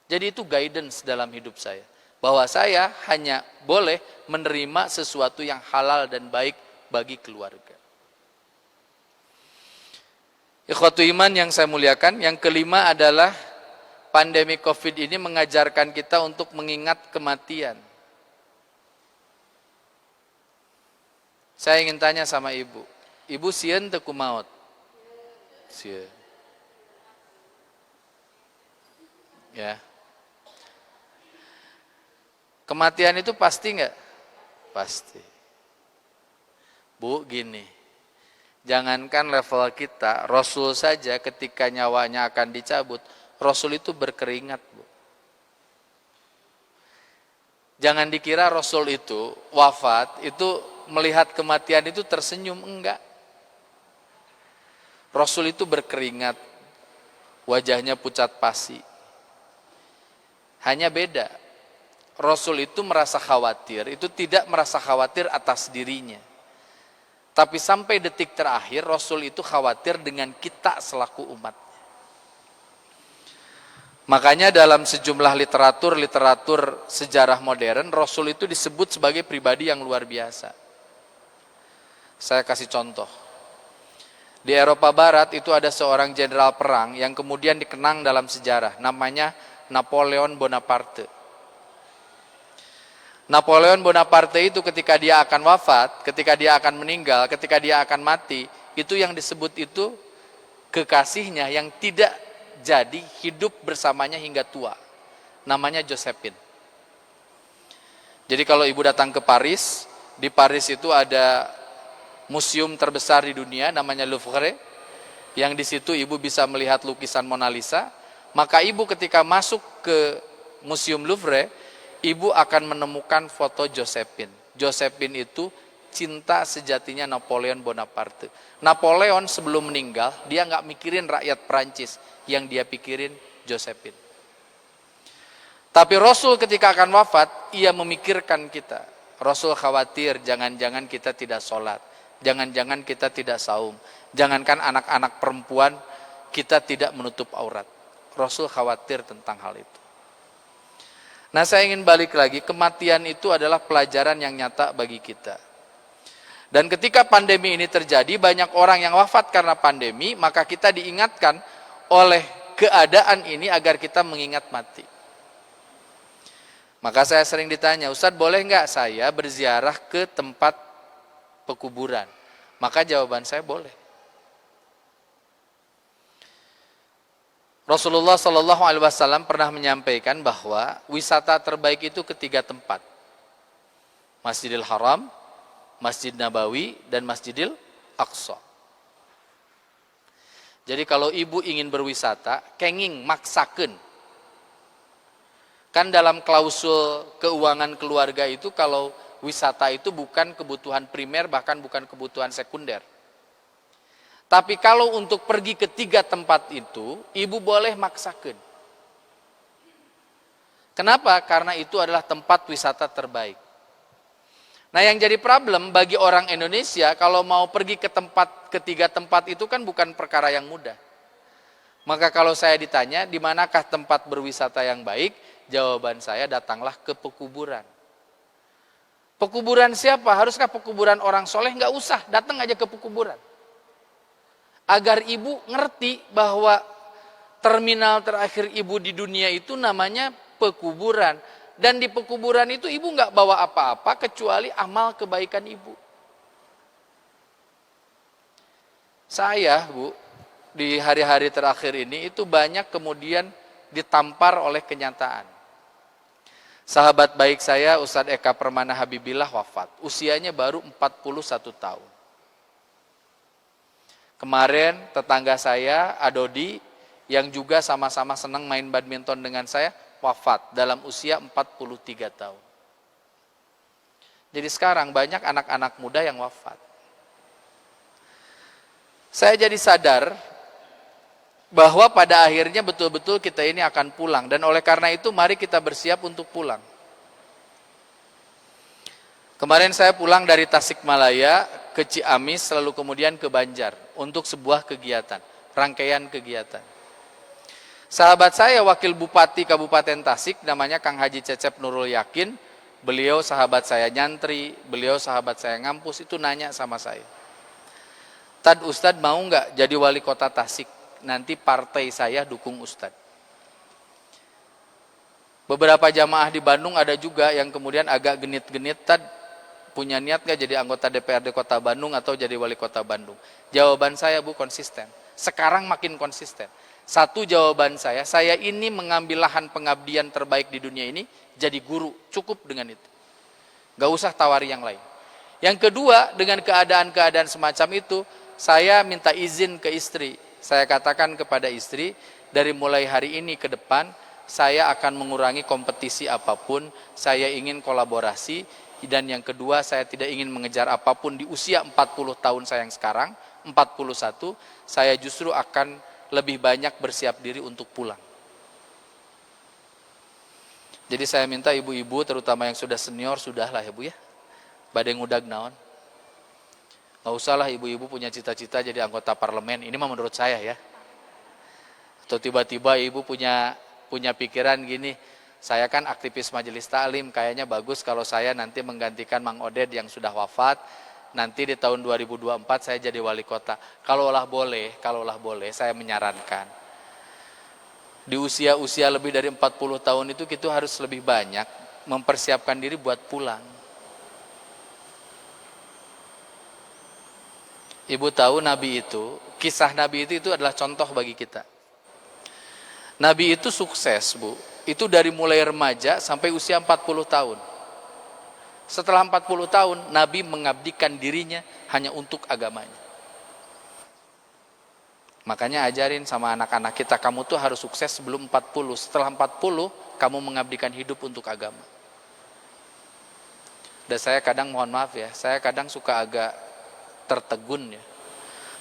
Jadi itu guidance dalam hidup saya. Bahwa saya hanya boleh menerima sesuatu yang halal dan baik bagi keluarga. Ikhwatu iman yang saya muliakan, yang kelima adalah pandemi COVID ini mengajarkan kita untuk mengingat kematian. Saya ingin tanya sama ibu, ibu sieun teu kumaot? Sieun. Ya. Kematian itu pasti enggak? Pasti. Bu, gini. Jangankan level kita, Rasul saja ketika nyawanya akan dicabut, Rasul itu berkeringat, Bu. Jangan dikira Rasul itu wafat, itu melihat kematian itu tersenyum, enggak. Rasul itu berkeringat, wajahnya pucat pasi. Hanya beda, Rasul itu merasa khawatir, itu tidak merasa khawatir atas dirinya. Tapi sampai detik terakhir, Rasul itu khawatir dengan kita selaku umat. Makanya dalam sejumlah literatur sejarah modern, Rasul itu disebut sebagai pribadi yang luar biasa. Saya kasih contoh. Di Eropa Barat itu ada seorang jenderal perang yang kemudian dikenang dalam sejarah, namanya Napoleon Bonaparte. Napoleon Bonaparte itu ketika dia akan wafat, ketika dia akan meninggal, ketika dia akan mati, itu yang disebut itu kekasihnya yang tidak jadi hidup bersamanya hingga tua. Namanya Josephine. Jadi kalau ibu datang ke Paris, di Paris itu ada museum terbesar di dunia namanya Louvre, yang di situ ibu bisa melihat lukisan Mona Lisa. Maka ibu ketika masuk ke museum Louvre, ibu akan menemukan foto Josephine. Josephine itu cinta sejatinya Napoleon Bonaparte. Napoleon sebelum meninggal, dia nggak mikirin rakyat Perancis, yang dia pikirin Josephine. Tapi Rasul ketika akan wafat, ia memikirkan kita. Rasul khawatir jangan-jangan kita tidak sholat, jangan-jangan kita tidak saum, jangankan anak-anak perempuan kita tidak menutup aurat. Rasul khawatir tentang hal itu. Nah, saya ingin balik lagi, kematian itu adalah pelajaran yang nyata bagi kita. Dan ketika pandemi ini terjadi, banyak orang yang wafat karena pandemi, maka kita diingatkan oleh keadaan ini agar kita mengingat mati. Maka saya sering ditanya, Ustadz boleh nggak saya berziarah ke tempat pekuburan? Maka jawaban saya boleh. Rasulullah SAW pernah menyampaikan bahwa wisata terbaik itu ketiga tempat. Masjidil Haram, Masjid Nabawi, dan Masjidil Aqsa. Jadi kalau ibu ingin berwisata, kenging maksakeun. Kan dalam klausul keuangan keluarga itu kalau wisata itu bukan kebutuhan primer, bahkan bukan kebutuhan sekunder. Tapi kalau untuk pergi ke tiga tempat itu, ibu boleh maksakeun. Kenapa? Karena itu adalah tempat wisata terbaik. Nah, yang jadi problem bagi orang Indonesia kalau mau pergi ke ketiga tempat itu kan bukan perkara yang mudah. Maka kalau saya ditanya, di manakah tempat berwisata yang baik? Jawaban saya, datanglah ke pekuburan. Pekuburan siapa? Haruskah pekuburan orang soleh? Nggak usah, datang aja ke pekuburan. agar ibu ngerti bahwa terminal terakhir ibu di dunia itu namanya pekuburan. Dan di pekuburan itu ibu nggak bawa apa-apa kecuali amal kebaikan ibu. Saya, Bu, di hari-hari terakhir ini itu banyak kemudian ditampar oleh kenyataan. Sahabat baik saya, Ustadz Eka Permana Habibillah wafat. Usianya baru 41 tahun. Kemarin tetangga saya, Adodi, yang juga sama-sama senang main badminton dengan saya, wafat dalam usia 43 tahun. Jadi sekarang banyak anak-anak muda yang wafat. Saya jadi sadar bahwa pada akhirnya betul-betul kita ini akan pulang. Dan oleh karena itu mari kita bersiap untuk pulang. Kemarin saya pulang dari Tasikmalaya ke Ciamis lalu kemudian ke Banjar untuk sebuah kegiatan, rangkaian kegiatan. Sahabat saya wakil bupati Kabupaten Tasik namanya Kang Haji Cecep Nurul Yakin, beliau sahabat saya nyantri, beliau sahabat saya ngampus, itu nanya sama saya. Tad, Ustadz mau nggak jadi wali kota Tasik? Nanti partai saya dukung Ustadz. Beberapa jamaah di Bandung ada juga yang kemudian agak genit-genit, Tad, punya niat nggak jadi anggota DPRD Kota Bandung atau jadi wali kota Bandung? Jawaban saya, Bu, konsisten. Sekarang makin konsisten. Satu jawaban saya ini mengambil lahan pengabdian terbaik di dunia ini, jadi guru, cukup dengan itu. Gak usah tawari yang lain. Yang kedua, dengan keadaan-keadaan semacam itu, saya minta izin ke istri. Saya katakan kepada istri, dari mulai hari ini ke depan, saya akan mengurangi kompetisi apapun, saya ingin kolaborasi, dan yang kedua, saya tidak ingin mengejar apapun di usia 40 tahun saya yang sekarang, 41, saya justru akan lebih banyak bersiap diri untuk pulang. Jadi saya minta ibu-ibu, terutama yang sudah senior, sudahlah ya Bu ya, badai ngudag naon. Gak usahlah ibu-ibu punya cita-cita jadi anggota parlemen, ini mah menurut saya ya. Atau tiba-tiba ibu punya pikiran gini, saya kan aktivis majelis taklim, kayaknya bagus kalau saya nanti menggantikan Mang Oded yang sudah wafat, nanti di tahun 2024 saya jadi wali kota. Kalaulah boleh, saya menyarankan. Di usia-usia lebih dari 40 tahun itu kita harus lebih banyak mempersiapkan diri buat pulang. Ibu tahu Nabi itu, kisah Nabi itu adalah contoh bagi kita. Nabi itu sukses, Bu. Itu dari mulai remaja sampai usia 40 tahun. Setelah 40 tahun, Nabi mengabdikan dirinya hanya untuk agamanya. Makanya ajarin sama anak-anak kita, kamu tuh harus sukses sebelum 40. Setelah 40, kamu mengabdikan hidup untuk agama. Dan saya kadang, mohon maaf ya, saya kadang suka agak tertegun ya.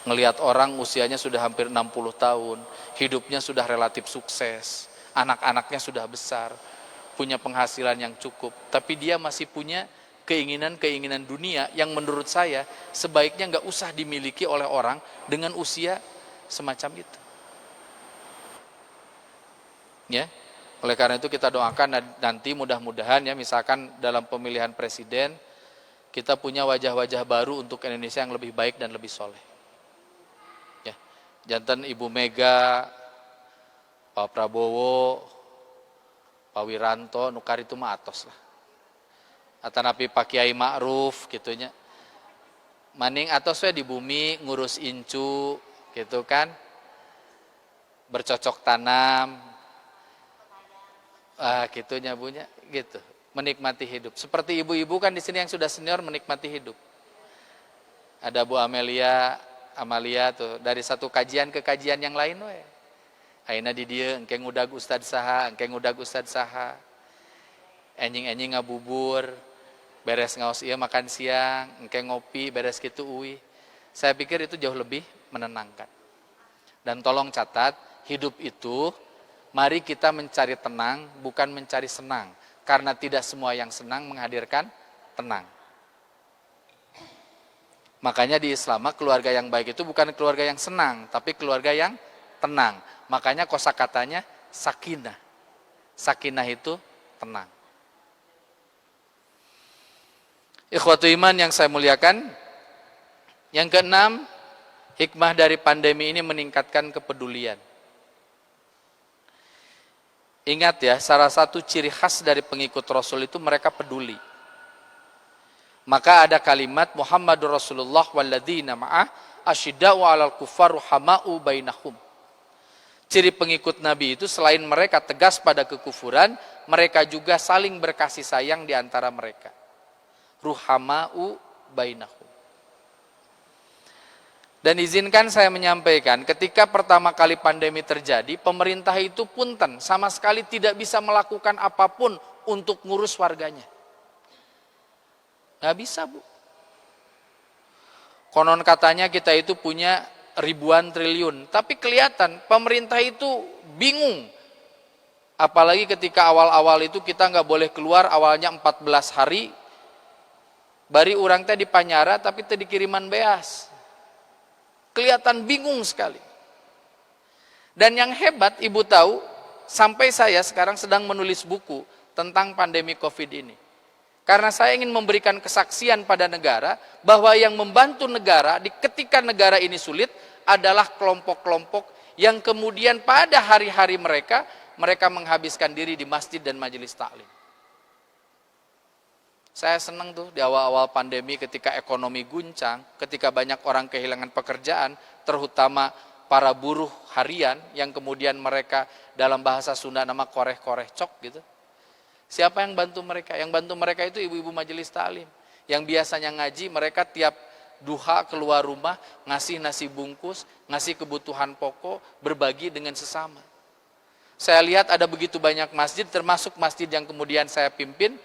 Ngelihat orang usianya sudah hampir 60 tahun, hidupnya sudah relatif sukses, anak-anaknya sudah besar, punya penghasilan yang cukup, tapi dia masih punya keinginan-keinginan dunia yang menurut saya sebaiknya nggak usah dimiliki oleh orang dengan usia semacam itu. Ya, oleh karena itu kita doakan nanti mudah-mudahan ya, misalkan dalam pemilihan presiden kita punya wajah-wajah baru untuk Indonesia yang lebih baik dan lebih soleh. Ya, jantan Ibu Mega, Pak Prabowo, Pak Wiranto, nukar itu mah atos lah. Atanapi Pak Kiai Ma'ruf gitunya. Maning atos we di bumi ngurus incu gitu kan. Bercocok tanam. Gitunya bunya gitu. Menikmati hidup. Seperti ibu-ibu kan di sini yang sudah senior menikmati hidup. Ada Bu Amalia tuh dari satu kajian ke kajian yang lain we. Aina di dieu engke ngudag ustad saha, Enjing-enjing ngabubur, beres ngaos ieu makan siang, engke ngopi, beres kitu uwi. Saya pikir itu jauh lebih menenangkan. Dan tolong catat, hidup itu mari kita mencari tenang, bukan mencari senang. Karena tidak semua yang senang menghadirkan tenang. Makanya di Islam keluarga yang baik itu bukan keluarga yang senang, tapi keluarga yang tenang. Makanya kosakatanya sakinah. Sakinah itu tenang. Ikhwatu iman yang saya muliakan, yang keenam, Hikmah dari pandemi ini meningkatkan kepedulian. Ingat ya, salah satu ciri khas dari pengikut Rasul itu mereka peduli. Maka ada kalimat Muhammadur Rasulullah walladzina ma'ah asyidda'u 'alal kuffar ruhama'u bainahum. Ciri pengikut Nabi itu selain mereka tegas pada kekufuran, mereka juga saling berkasih sayang di antara mereka. Ruhama'u bainahum. Dan izinkan saya menyampaikan, ketika pertama kali pandemi terjadi, pemerintah itu punten, sama sekali tidak bisa melakukan apapun untuk ngurus warganya. Nggak bisa, Bu. Konon katanya kita itu punya ribuan triliun, tapi kelihatan pemerintah itu bingung. Apalagi ketika awal-awal itu kita nggak boleh keluar, awalnya 14 hari, bari urang teh di Panyara, tapi teh di kiriman beas. Kelihatan bingung sekali. Dan yang hebat, Ibu tahu, sampai saya sekarang sedang menulis buku tentang pandemi COVID ini. Karena saya ingin memberikan kesaksian pada negara, bahwa yang membantu negara ketika negara ini sulit, adalah kelompok-kelompok yang kemudian pada hari-hari mereka menghabiskan diri di masjid dan majelis taklim. Saya senang tuh di awal-awal pandemi ketika ekonomi guncang, ketika banyak orang kehilangan pekerjaan, terutama para buruh harian yang kemudian mereka dalam bahasa Sunda nama koreh-koreh cok gitu. Siapa yang bantu mereka? Yang bantu mereka itu ibu-ibu majelis taklim. Yang biasanya ngaji, mereka tiap duha keluar rumah, ngasih nasi bungkus, ngasih kebutuhan pokok, berbagi dengan sesama. Saya lihat ada begitu banyak masjid, termasuk masjid yang kemudian saya pimpin,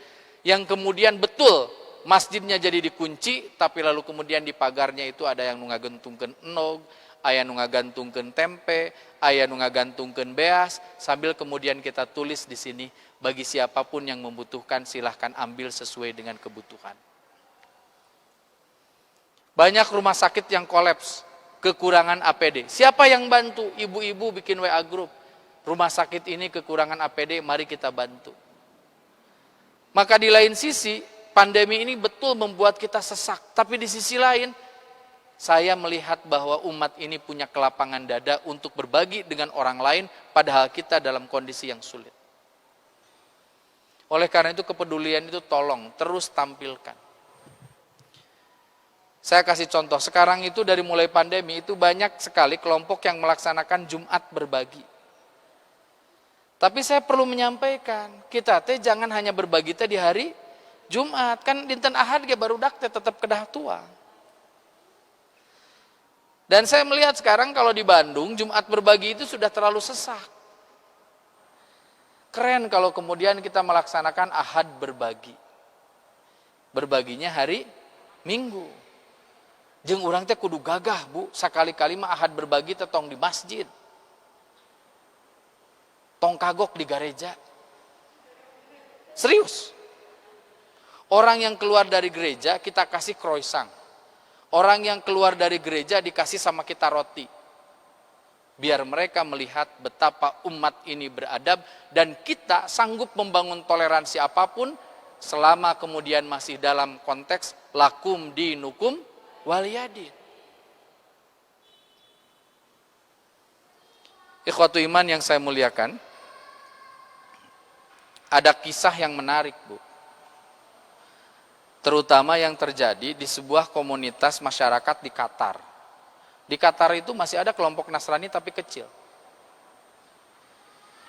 yang kemudian betul masjidnya jadi dikunci, tapi lalu kemudian di pagarnya itu ada yang ngagentungkeun enog, aya nu ngagantungkeun tempe, aya nu ngagantungkeun beas, sambil kemudian kita tulis di sini, bagi siapapun yang membutuhkan silahkan ambil sesuai dengan kebutuhan. Banyak rumah sakit yang kolaps, kekurangan APD. Siapa yang bantu? Ibu-ibu bikin WA group. Rumah sakit ini kekurangan APD, mari kita bantu. Maka di lain sisi, pandemi ini betul membuat kita sesak. Tapi di sisi lain, saya melihat bahwa umat ini punya kelapangan dada untuk berbagi dengan orang lain, padahal kita dalam kondisi yang sulit. Oleh karena itu kepedulian itu tolong terus tampilkan. Saya kasih contoh, sekarang itu dari mulai pandemi itu banyak sekali kelompok yang melaksanakan Jumat berbagi. Tapi saya perlu menyampaikan, kita teh jangan hanya berbagi teh di hari Jumat, kan dinten Ahad ge barudak teh tetap kedah tua. Dan saya melihat sekarang kalau di Bandung Jumat berbagi itu sudah terlalu sesak. Keren kalau kemudian kita melaksanakan Ahad berbagi. Berbaginya hari Minggu. Jeung urang teh kudu gagah, Bu, sakali-kali mah Ahad berbagi teh tong di masjid. Tong kagok di gereja. Serius. Orang yang keluar dari gereja kita kasih croissant. Orang yang keluar dari gereja dikasih sama kita roti. Biar mereka melihat betapa umat ini beradab dan kita sanggup membangun toleransi apapun selama kemudian masih dalam konteks lakum dinukum waliyadin. Ikhwatu iman yang saya muliakan, ada kisah yang menarik, Bu. Terutama yang terjadi di sebuah komunitas masyarakat di Qatar. Di Qatar itu masih ada kelompok Nasrani tapi kecil.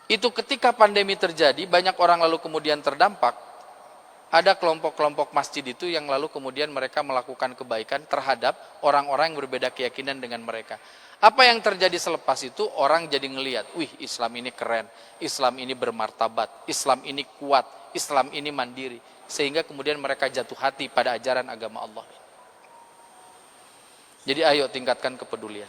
Itu ketika pandemi terjadi, banyak orang lalu kemudian terdampak. Ada kelompok-kelompok masjid itu yang lalu kemudian mereka melakukan kebaikan terhadap orang-orang yang berbeda keyakinan dengan mereka. Apa yang terjadi selepas itu? Orang jadi ngelihat, wih Islam ini keren, Islam ini bermartabat, Islam ini kuat, Islam ini mandiri. Sehingga kemudian mereka jatuh hati pada ajaran agama Allah. Jadi ayo tingkatkan kepedulian.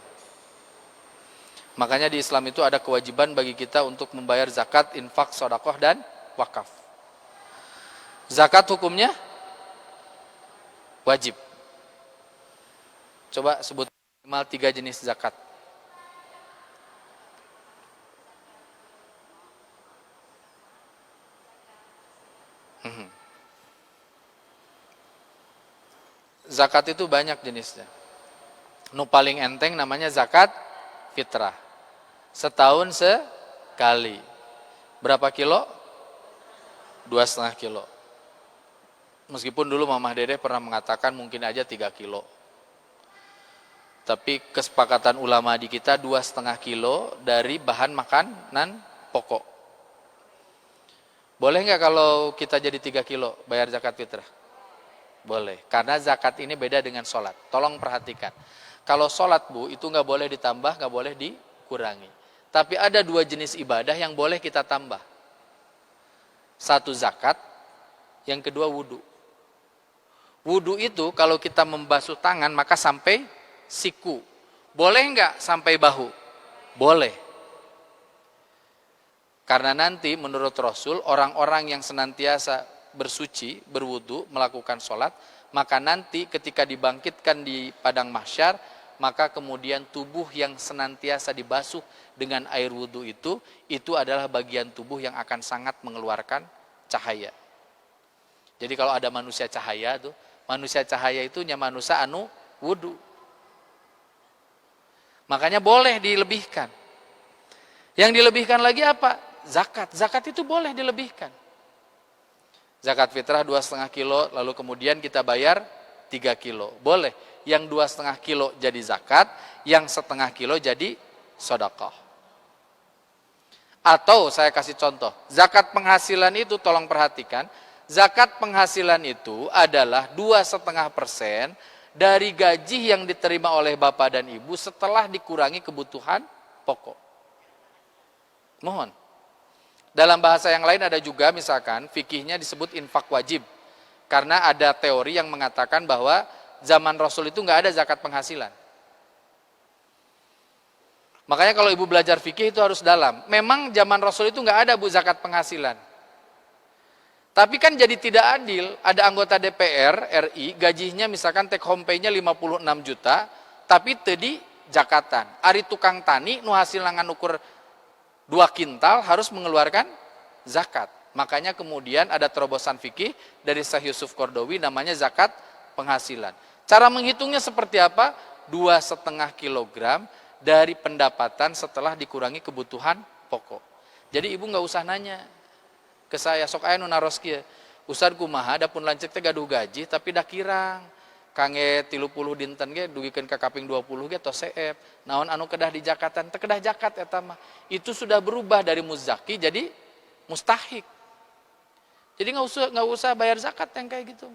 Makanya di Islam itu ada kewajiban bagi kita untuk membayar zakat, infak, sedekah, dan wakaf. Zakat hukumnya wajib. Coba sebut minimal 3 jenis zakat. Zakat itu banyak jenisnya. Nu paling enteng namanya zakat fitrah. Setahun sekali. Berapa kilo? 2,5 kilo. Meskipun dulu Mamah Dede pernah mengatakan mungkin aja 3 kilo. Tapi kesepakatan ulama di kita 2,5 kilo dari bahan makanan pokok. Boleh nggak kalau kita jadi 3 kilo bayar zakat fitrah? Boleh, karena zakat ini beda dengan sholat. Tolong perhatikan. Kalau sholat Bu, itu nggak boleh ditambah, nggak boleh dikurangi. Tapi ada 2 jenis ibadah yang boleh kita tambah. Satu zakat, yang kedua wudu. Wudu itu kalau kita membasuh tangan maka sampai siku. Boleh nggak sampai bahu? Boleh. Karena nanti menurut Rasul, orang-orang yang senantiasa bersuci, berwudu, melakukan sholat, maka nanti ketika dibangkitkan di padang mahsyar, maka kemudian tubuh yang senantiasa dibasuh dengan air wudu itu adalah bagian tubuh yang akan sangat mengeluarkan cahaya. Jadi kalau ada manusia cahaya tuh, manusia cahaya itu manusia anu wudu. Makanya boleh dilebihkan. Yang dilebihkan lagi apa? Zakat. Zakat itu boleh dilebihkan. Zakat fitrah 2,5 kilo, lalu kemudian kita bayar 3 kilo. Boleh. Yang 2,5 kilo jadi zakat, yang setengah kilo jadi sedekah. Atau saya kasih contoh, zakat penghasilan itu tolong perhatikan, zakat penghasilan itu adalah 2,5% dari gaji yang diterima oleh bapak dan ibu setelah dikurangi kebutuhan pokok. Mohon. Dalam bahasa yang lain ada juga misalkan fikihnya disebut infak wajib. Karena ada teori yang mengatakan bahwa zaman Rasul itu nggak ada zakat penghasilan. Makanya kalau ibu belajar fikih itu harus dalam. Memang zaman Rasul itu nggak ada Bu zakat penghasilan. Tapi kan jadi tidak adil, ada anggota DPR RI gajinya misalkan take home pay-nya 56 juta, tapi tadi jakatan. Ari tukang tani nu hasil nangan ukur 2 kintal harus mengeluarkan zakat. Makanya kemudian ada terobosan fikih dari Syekh Yusuf Qardawi namanya zakat penghasilan. Cara menghitungnya seperti apa? 2,5 kilogram dari pendapatan setelah dikurangi kebutuhan pokok. Jadi ibu nggak usah nanya ke saya, sok aya nu naros kieu. Ustad kumaha da pun lanceuk teh gaduh gaji tapi da kirang. Kangge 30 dinten ge dugikeun ka kaping 20 ge tos seep. Naon anu kedah di jakatan teh kedah jakat eta mah. Itu sudah berubah dari muzaki jadi mustahik. Jadi nggak usah bayar zakat yang kayak gitu.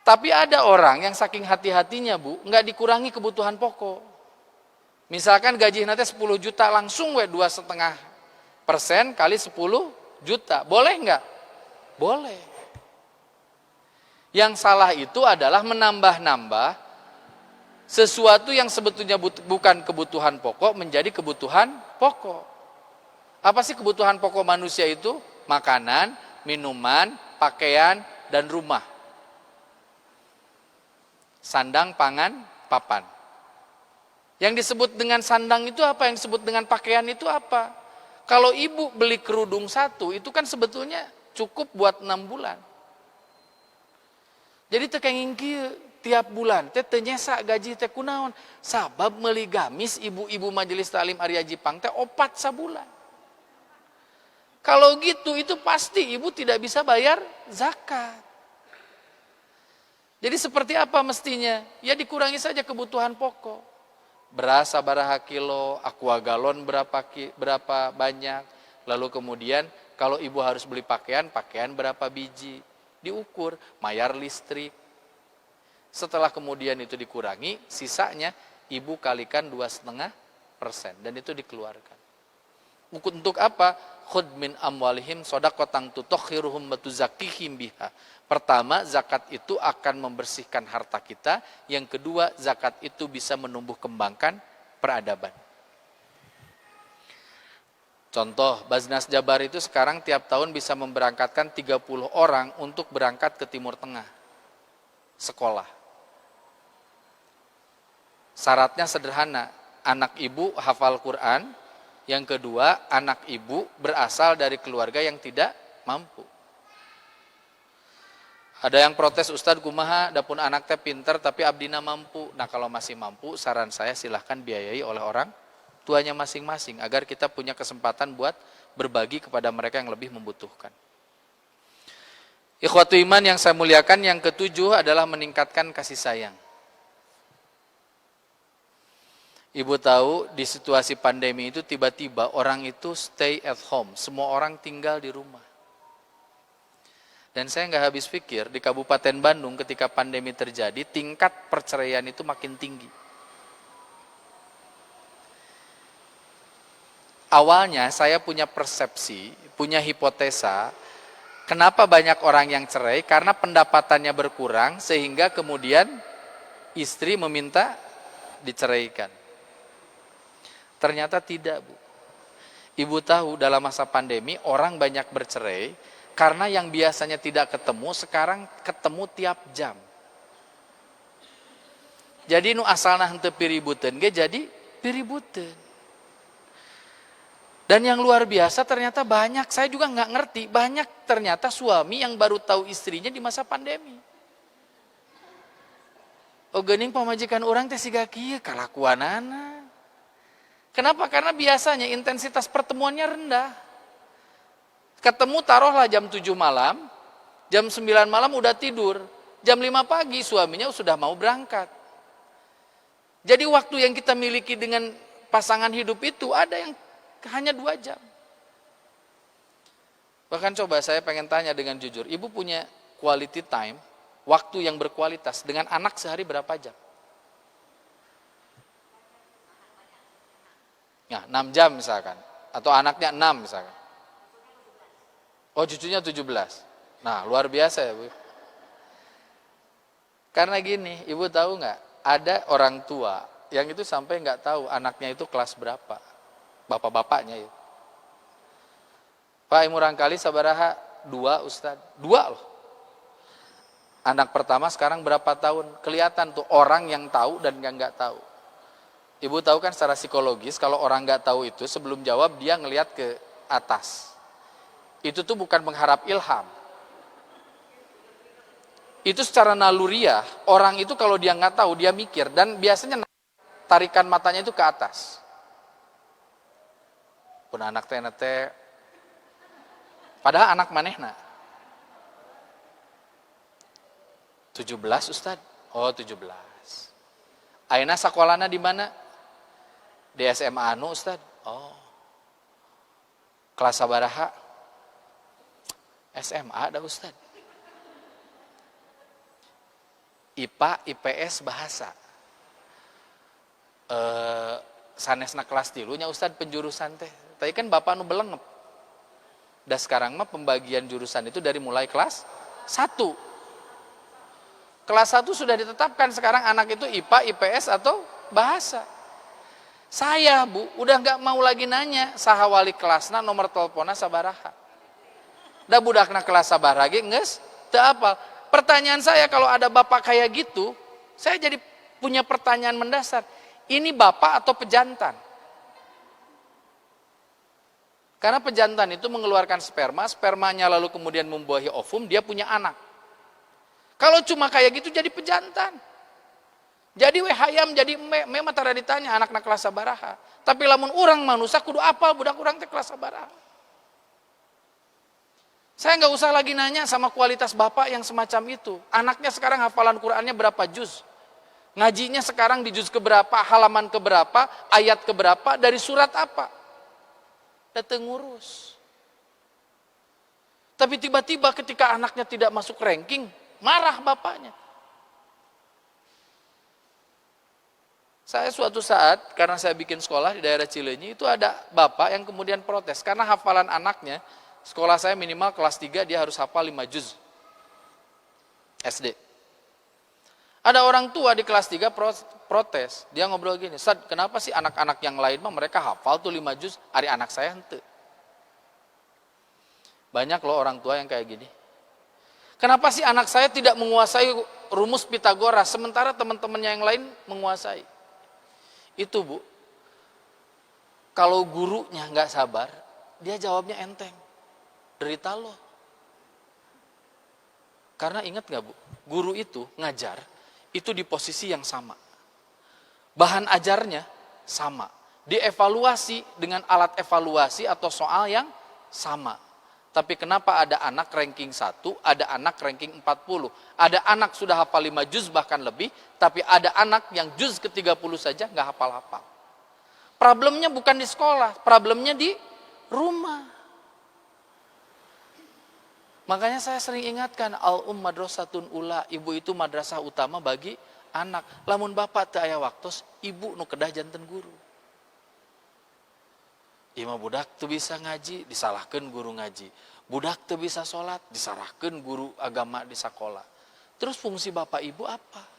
Tapi ada orang yang saking hati-hatinya Bu, nggak dikurangi kebutuhan pokok. Misalkan gaji nanti 10 juta langsung 2,5% kali 10 juta. Boleh nggak? Boleh. Yang salah itu adalah menambah-nambah sesuatu yang sebetulnya bukan kebutuhan pokok menjadi kebutuhan pokok. Apa sih kebutuhan pokok manusia itu? Makanan, minuman, pakaian, dan rumah. Sandang, pangan, papan. Yang disebut dengan sandang itu apa? Yang disebut dengan pakaian itu apa? Kalau ibu beli kerudung 1, itu kan sebetulnya cukup buat 6 bulan. Jadi tekenging kieu tiap bulan teh teu nyesa gaji teh kunaon? Sabab meuli gamis ibu-ibu majelis taklim Arya Jipang teh 4 sabulan. Kalau gitu itu pasti ibu tidak bisa bayar zakat. Jadi seperti apa mestinya? Ya dikurangi saja kebutuhan pokok. Beras sabaraha kilo, aqua galon berapa banyak. Lalu kemudian kalau ibu harus beli pakaian berapa biji. Diukur, bayar listrik. Setelah kemudian itu dikurangi, sisanya ibu kalikan 2,5% dan itu dikeluarkan. Untuk apa? Khud min amwalihim shadaqatan tutahhiruhum wa tuzakkihim biha. Pertama, zakat itu akan membersihkan harta kita. Yang kedua, zakat itu bisa menumbuh kembangkan peradaban. Contoh, Baznas Jabar itu sekarang tiap tahun bisa memberangkatkan 30 orang untuk berangkat ke Timur Tengah. Sekolah. Syaratnya sederhana, anak ibu hafal Quran. Yang kedua, anak ibu berasal dari keluarga yang tidak mampu. Ada yang protes, Ustadz kumaha, dapun anak teh pinter tapi abdina mampu. Nah kalau masih mampu, saran saya silahkan biayai oleh orang tuanya masing-masing agar kita punya kesempatan buat berbagi kepada mereka yang lebih membutuhkan. Ikhwatu iman yang saya muliakan, yang ketujuh adalah meningkatkan kasih sayang. Ibu tahu di situasi pandemi itu tiba-tiba orang itu stay at home, semua orang tinggal di rumah. Dan saya nggak habis pikir di Kabupaten Bandung ketika pandemi terjadi, tingkat perceraian itu makin tinggi. Awalnya saya punya persepsi, punya hipotesa, kenapa banyak orang yang cerai? Karena pendapatannya berkurang sehingga kemudian istri meminta diceraikan. Ternyata tidak, Bu. Ibu tahu dalam masa pandemi orang banyak bercerai karena yang biasanya tidak ketemu, sekarang ketemu tiap jam. Jadi nu asalna henteu piributeun ge jadi piributeun. Dan yang luar biasa ternyata banyak, saya juga nggak ngerti, banyak ternyata suami yang baru tahu istrinya di masa pandemi. Oh geuning pamajikan orang teh siga kieu kalakuanana. Kenapa? Karena biasanya intensitas pertemuannya rendah. Ketemu taruhlah jam 7 malam, jam 9 malam udah tidur, jam 5 pagi suaminya sudah mau berangkat. Jadi waktu yang kita miliki dengan pasangan hidup itu ada yang hanya 2 jam. Bahkan coba saya pengen tanya dengan jujur, ibu punya quality time, waktu yang berkualitas dengan anak sehari berapa jam? Nah, 6 jam misalkan, atau anaknya 6 misalkan. Oh cucunya 17. Nah luar biasa ya Bu. Karena gini, ibu tahu nggak? Ada orang tua yang itu sampai nggak tahu anaknya itu kelas berapa. Bapak-bapaknya itu. Pak Imurangkali sabaraha 2 Ustad. 2 loh. Anak pertama sekarang berapa tahun? Kelihatan tuh orang yang tahu dan yang nggak tahu. Ibu tahu kan secara psikologis kalau orang nggak tahu itu sebelum jawab dia ngelihat ke atas. Itu tuh bukan mengharap ilham. Itu secara naluriah, orang itu kalau dia nggak tahu, dia mikir. Dan biasanya tarikan matanya itu ke atas. Pun anak teh, padahal anak manehna. 17 Ustad. Oh 17. Ayeuna sakolana di mana? Di SMA anu Ustad. Oh. Kelas sabaraha? SMA ada Ustad. IPA, IPS, bahasa. Sanesna kelas 3 nya Ustad penjurusan teh. Tapi kan bapak nu belengep. Dan sekarang mah pembagian jurusan itu dari mulai kelas 1. Kelas 1 sudah ditetapkan sekarang anak itu IPA, IPS atau bahasa. Saya Bu, udah nggak mau lagi nanya saha wali kelasna nomor teleponnya sabaraha. Da budakna kelas sabar lagi nges teu apal. Pertanyaan saya kalau ada bapak kayak gitu, saya jadi punya pertanyaan mendasar. Ini bapak atau pejantan? Karena pejantan itu mengeluarkan sperma, spermanya lalu kemudian membuahi ovum, dia punya anak. Kalau cuma kayak gitu jadi pejantan. Jadi we hayam jadi me mah tara ditanya anak-anak kelas sabaraha. Tapi lamun urang manusia kudu apal budak urang teh kelas sabaraha. Saya nggak usah lagi nanya sama kualitas bapak yang semacam itu. Anaknya sekarang hafalan Qur'annya berapa juz? Ngajinya sekarang di juz keberapa, halaman keberapa, ayat keberapa, dari surat apa? Dateng ngurus. Tapi tiba-tiba ketika anaknya tidak masuk ranking, marah bapaknya. Saya suatu saat, karena saya bikin sekolah di daerah Cileunyi, itu ada bapak yang kemudian protes. Karena hafalan anaknya, sekolah saya minimal kelas 3 dia harus hafal 5 juz SD. Ada orang tua di kelas 3 protes. Dia ngobrol gini, Ustaz, kenapa sih anak-anak yang lain mah mereka hafal tuh 5 juz, hari anak saya henteu. Banyak loh orang tua yang kayak gini. Kenapa sih anak saya tidak menguasai rumus Pitagoras sementara teman-temannya yang lain menguasai? Itu Bu, kalau gurunya nggak sabar, dia jawabnya enteng. Derita lo. Karena ingat nggak Bu, guru itu ngajar, itu di posisi yang sama. Bahan ajarnya sama. Dievaluasi dengan alat evaluasi atau soal yang sama. Tapi kenapa ada anak ranking 1, ada anak ranking 40. Ada anak sudah hafal 5 juz bahkan lebih, tapi ada anak yang juz ke-30 saja nggak hafal-hafal. Problemnya bukan di sekolah, problemnya di rumah. Makanya saya sering ingatkan, madrasatun ula, ibu itu madrasah utama bagi anak. Lamun bapak teu aya waktos, ibu nu kedah janten guru. Ima budak teu bisa ngaji, disalahkeun guru ngaji. Budak teu bisa sholat, disalahkeun guru agama di sekolah. Terus fungsi bapak ibu apa?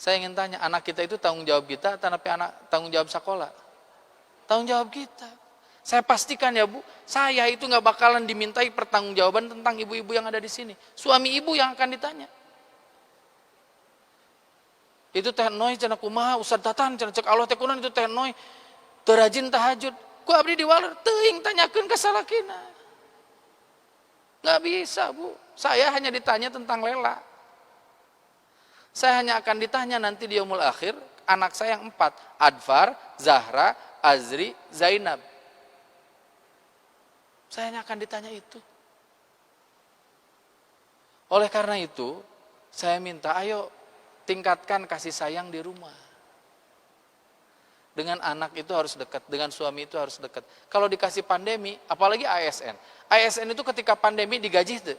Saya ingin tanya, anak kita itu tanggung jawab kita atau anak tanggung jawab sekolah? Tanggung jawab kita. Saya pastikan ya Bu, saya itu nggak bakalan dimintai pertanggungjawaban tentang ibu-ibu yang ada di sini. Suami ibu yang akan ditanya. Itu teh noi cenah kumaha Ustaz Tatan cenah cek Allah teh kunaon itu teh noi teu rajin tahajud. Ku abdi di waler teuing tanyakeun ka salakina. Nggak bisa Bu, saya hanya ditanya tentang Lela. Saya hanya akan ditanya nanti di yaumul akhir, anak saya yang 4, Adfar, Zahra, Azri, Zainab. Saya hanya akan ditanya itu. Oleh karena itu, saya minta ayo tingkatkan kasih sayang di rumah. Dengan anak itu harus dekat, dengan suami itu harus dekat. Kalau dikasih pandemi, apalagi ASN. ASN itu ketika pandemi digaji itu.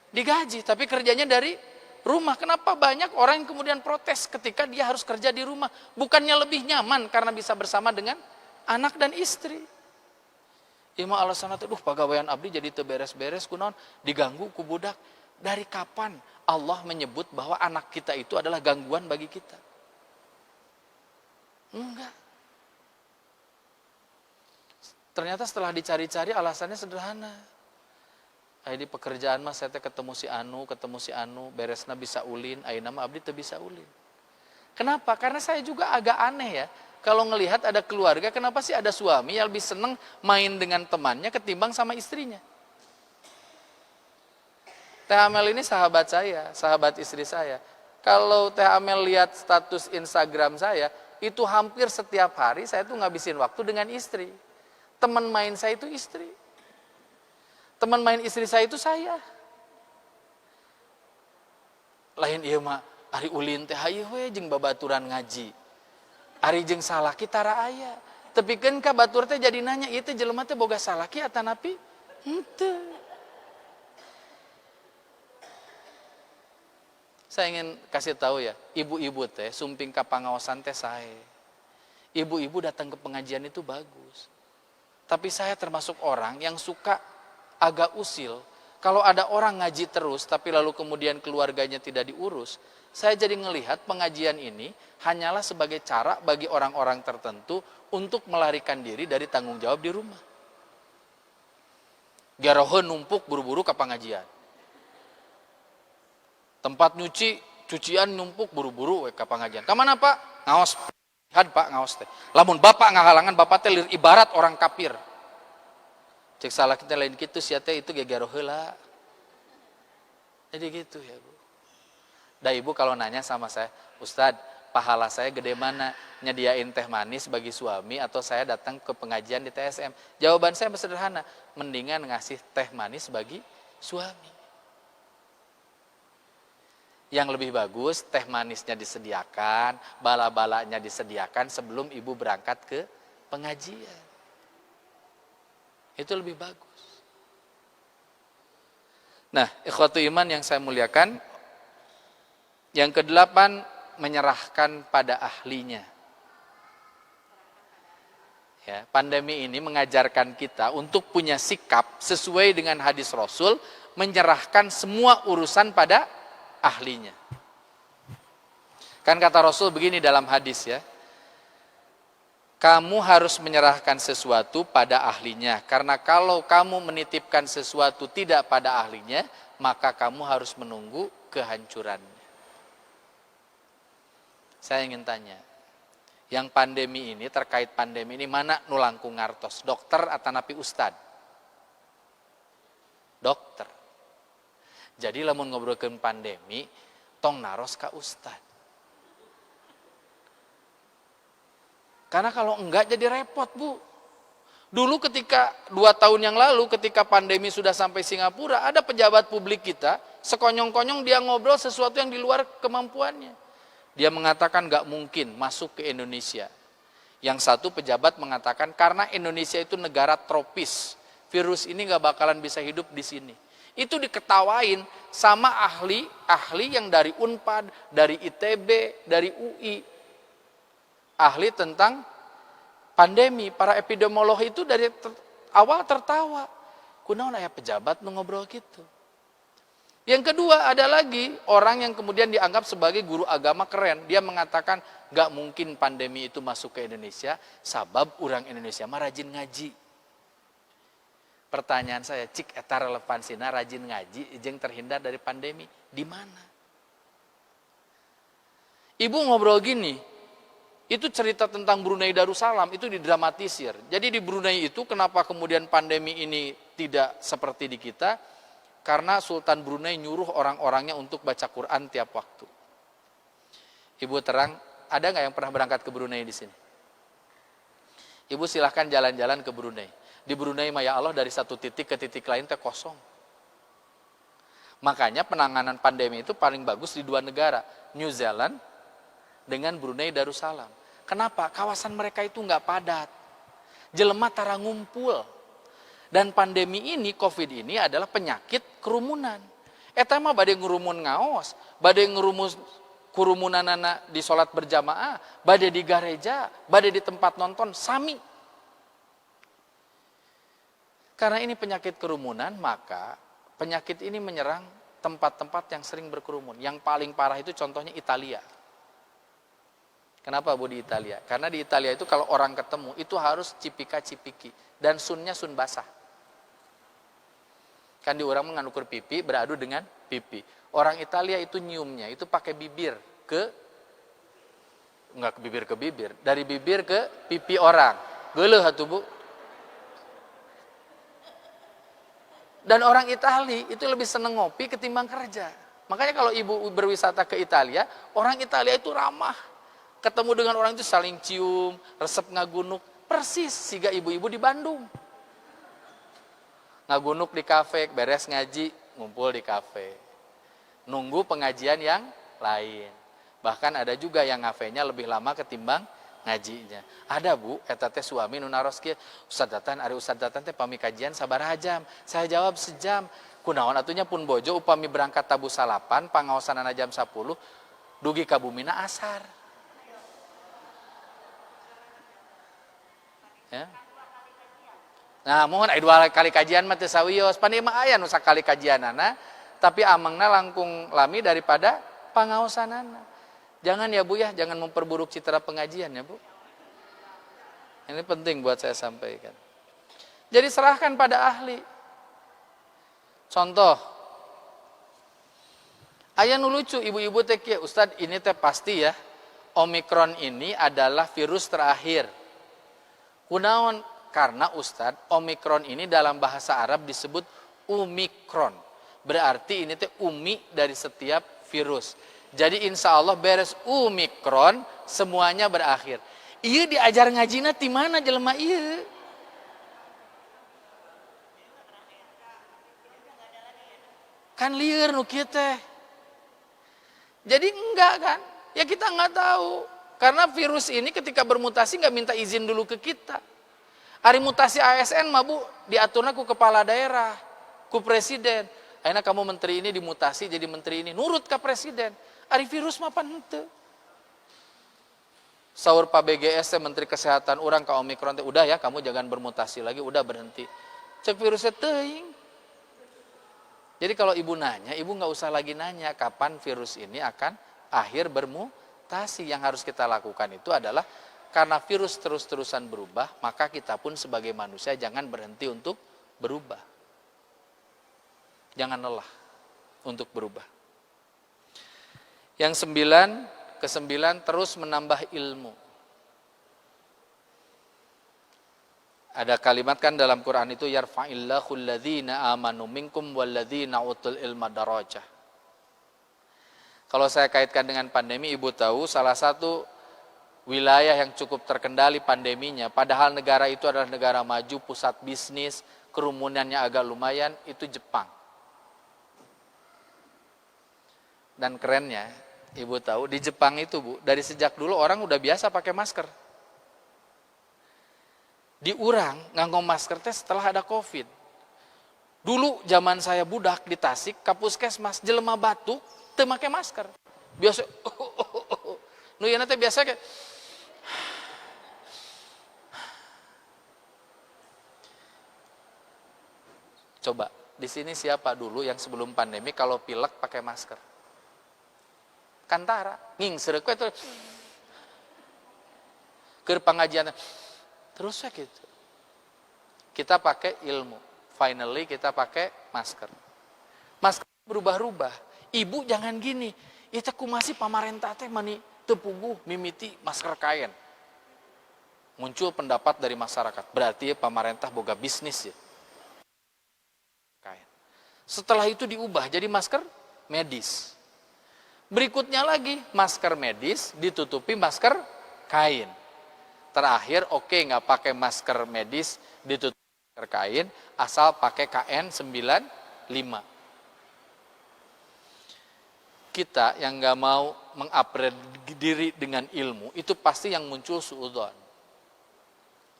Digaji, tapi kerjanya dari rumah. Kenapa banyak orang yang kemudian protes ketika dia harus kerja di rumah? Bukannya lebih nyaman karena bisa bersama dengan anak dan istri. Ima alasan itu, pagawean abdi jadi teu beres-beres kunaon, diganggu ku budak. Dari kapan Allah menyebut bahwa anak kita itu adalah gangguan bagi kita? Enggak. Ternyata setelah dicari-cari alasannya sederhana. Di pekerjaan mah saya ketemu si Anu, beresna bisa ulin, ayeuna mah abdi teu bisa ulin. Kenapa? Karena saya juga agak aneh ya. Kalau ngelihat ada keluarga, kenapa sih ada suami yang lebih seneng main dengan temannya ketimbang sama istrinya? Teh Amel ini sahabat saya, sahabat istri saya. Kalau Teh Amel lihat status Instagram saya, itu hampir setiap hari saya tuh ngabisin waktu dengan istri. Teman main saya itu istri. Teman main istri saya itu saya. Lain ieu mah ari ulin teh hayu we jeung babaturan ngaji. Ari jeung salaki tara aya. Tepikeun ka batur teh jadi nanya, ieu teh jelema teh boga salaki atanapi? Henteu. Saya ingin kasih tahu ya, ibu-ibu teh sumping ka pangaosan teh sae. Ibu-ibu datang ke pengajian itu bagus. Tapi saya termasuk orang yang suka agak usil. Kalau ada orang ngaji terus tapi lalu kemudian keluarganya tidak diurus, saya jadi ngelihat pengajian ini hanyalah sebagai cara bagi orang-orang tertentu untuk melarikan diri dari tanggung jawab di rumah. Garoheun numpuk buru-buru ke pengajian. Tempat nyuci, cucian numpuk buru-buru ke pengajian. Kamana Pak? Ngaos. Had Pak ngaos teh. Lamun Bapak ngahalangan, Bapak teh lir ibarat orang kafir. Cek salah kita lain gitu sia teh itu gegaro heula. Jadi gitu ya Bu. Da ibu kalau nanya sama saya, Ustadz, pahala saya gede mana? Nyediain teh manis bagi suami atau saya datang ke pengajian di TSM? Jawaban saya sederhana, mendingan ngasih teh manis bagi suami. Yang lebih bagus teh manisnya disediakan, bala-balanya disediakan sebelum ibu berangkat ke pengajian. Itu lebih bagus. Nah, ikhwatu iman yang saya muliakan, yang ke-8, menyerahkan pada ahlinya. Ya, pandemi ini mengajarkan kita untuk punya sikap sesuai dengan hadis Rasul, menyerahkan semua urusan pada ahlinya. Kan kata Rasul begini dalam hadis ya, kamu harus menyerahkan sesuatu pada ahlinya, karena kalau kamu menitipkan sesuatu tidak pada ahlinya, maka kamu harus menunggu kehancurannya. Saya ingin tanya, yang pandemi ini, terkait pandemi ini, mana nu langkung ngartos? Dokter atau napi ustad? Jadi lamun ngobrolkeun pandemi, tong naros ka ustad. Karena kalau enggak jadi repot, Bu. Dulu ketika 2 tahun yang lalu ketika pandemi sudah sampai Singapura, ada pejabat publik kita, sekonyong-konyong dia ngobrol sesuatu yang di luar kemampuannya. Dia mengatakan gak mungkin masuk ke Indonesia. Yang satu pejabat mengatakan karena Indonesia itu negara tropis, virus ini gak bakalan bisa hidup di sini. Itu diketawain sama ahli yang dari Unpad, dari ITB, dari UI. Ahli tentang pandemi, para epidemiolog itu dari awal tertawa. Kunaon aya pejabat nu ngobrol gitu. Yang kedua ada lagi orang yang kemudian dianggap sebagai guru agama keren. Dia mengatakan gak mungkin pandemi itu masuk ke Indonesia, sabab orang Indonesia mah rajin ngaji. Pertanyaan saya, cik eta relevansina rajin ngaji, jeung terhindar dari pandemi, di mana? Ibu ngobrol gini, itu cerita tentang Brunei Darussalam, itu didramatisir. Jadi di Brunei itu kenapa kemudian pandemi ini tidak seperti di kita? Karena Sultan Brunei nyuruh orang-orangnya untuk baca Quran tiap waktu. Ibu terang, ada nggak yang pernah berangkat ke Brunei di sini? Ibu silahkan jalan-jalan ke Brunei. Di Brunei mah ya Allah dari satu titik ke titik lain teh kosong. Makanya penanganan pandemi itu paling bagus di 2 negara, New Zealand dengan Brunei Darussalam. Kenapa? Kawasan mereka itu nggak padat. Jelema tara ngumpul. Dan pandemi ini, COVID ini adalah penyakit kerumunan. Eta mah bade ngurumun ngaos, bade ngurumun kurumunanana di sholat berjamaah, bade di gereja, bade di tempat nonton, sami. Karena ini penyakit kerumunan, maka penyakit ini menyerang tempat-tempat yang sering berkerumun. Yang paling parah itu contohnya Italia. Kenapa Bu di Italia? Karena di Italia itu kalau orang ketemu itu harus cipika-cipiki dan sunnya sun basah. Kan di orang menganukur pipi beradu dengan pipi. Orang Italia itu nyiumnya itu pakai bibir enggak ke bibir, dari bibir ke pipi orang. Geuleuh atuh Bu. Dan orang Itali itu lebih seneng ngopi ketimbang kerja. Makanya kalau ibu berwisata ke Italia, orang Italia itu ramah. Ketemu dengan orang itu saling cium, resep ngagunuk. Persis siga ibu-ibu di Bandung. Ngagunuk di kafe, beres ngaji, ngumpul di kafe. Nunggu pengajian yang lain. Bahkan ada juga yang ngafenya lebih lama ketimbang ngajinya. Ada Bu, eta teh suami nu naros kieu, Ustaz Datan, ari Ustaz Datan teh pami kajian sabaraha jam? Saya jawab sejam. Kunaon atunya pun bojo upami berangkat tabu salapan, pangaosanana jam 10, dugi ka bumina asar. Ya. Nah, mohon aya 2 kali kajian mah teu sawios, pan ieu mah aya nu sakali kajianana, tapi amangna langkung lami daripada pangaosanana. Jangan ya Bu ya, jangan memperburuk citra pengajian ya Bu. Ini penting buat saya sampaikan. Jadi serahkan pada ahli. Contoh, aya nu lucu ibu-ibu teh kieu, Ustaz ini teh pasti ya, Omikron ini adalah virus terakhir. Kunaon? Karena Ustaz, Omikron ini dalam bahasa Arab disebut Umikron. Berarti ini teh umi dari setiap virus. Jadi insya Allah beres Omikron semuanya berakhir. Iya diajar ngajina di mana jelema iya? Kan lieur nu kieu teh. Jadi enggak kan? Ya kita enggak tahu. Karena virus ini ketika bermutasi enggak minta izin dulu ke kita. Ari mutasi ASN mah Bu diaturna ku kepala daerah, ku presiden. Akhirnya kamu menteri ini dimutasi jadi menteri ini, nurut ke presiden. Ari virus mah pan henteu. Saur Pak BGS menteri kesehatan orang ka Omikron teh udah ya kamu jangan bermutasi lagi, udah berhenti. Cek virusnya teuing. Jadi kalau ibu nanya, ibu nggak usah lagi nanya kapan virus ini akan akhir bermutasi. Yang harus kita lakukan itu adalah karena virus terus-terusan berubah, maka kita pun sebagai manusia jangan berhenti untuk berubah. Jangan lelah untuk berubah. Yang kesembilan terus menambah ilmu. Ada kalimat kan dalam Quran itu yarfa'illahu alladzina amanu minkum walladzina utul ilma darajah. Kalau saya kaitkan dengan pandemi, ibu tahu salah satu wilayah yang cukup terkendali pandeminya, padahal negara itu adalah negara maju, pusat bisnis, kerumunannya agak lumayan, itu Jepang. Dan kerennya, ibu tahu di Jepang itu Bu, dari sejak dulu orang udah biasa pakai masker. Diurang nganggo masker teh setelah ada Covid. Dulu zaman saya budak di Tasik, Kapuskesmas jelema batuk teu make masker. Biasa nu ieu teh biasa kayak coba, di sini siapa dulu yang sebelum pandemi kalau pilek pakai masker? Kantara, nging seurek we tuh. Keur pangajian terus ya gitu. Kita pakai ilmu. Finally kita pakai masker. Masker berubah-ubah. Ibu jangan gini. Itu kumasi pamarentah teh mani tepuguh mimiti masker kain. Muncul pendapat dari masyarakat. Berarti ya pamarentah boga bisnis ya. Kain. Setelah itu diubah jadi masker medis. Berikutnya lagi masker medis ditutupi masker kain. Terakhir oke, nggak pakai masker medis ditutup masker kain, asal pakai KN95. Kita yang nggak mau mengupgrade diri dengan ilmu, itu pasti yang muncul suudzon.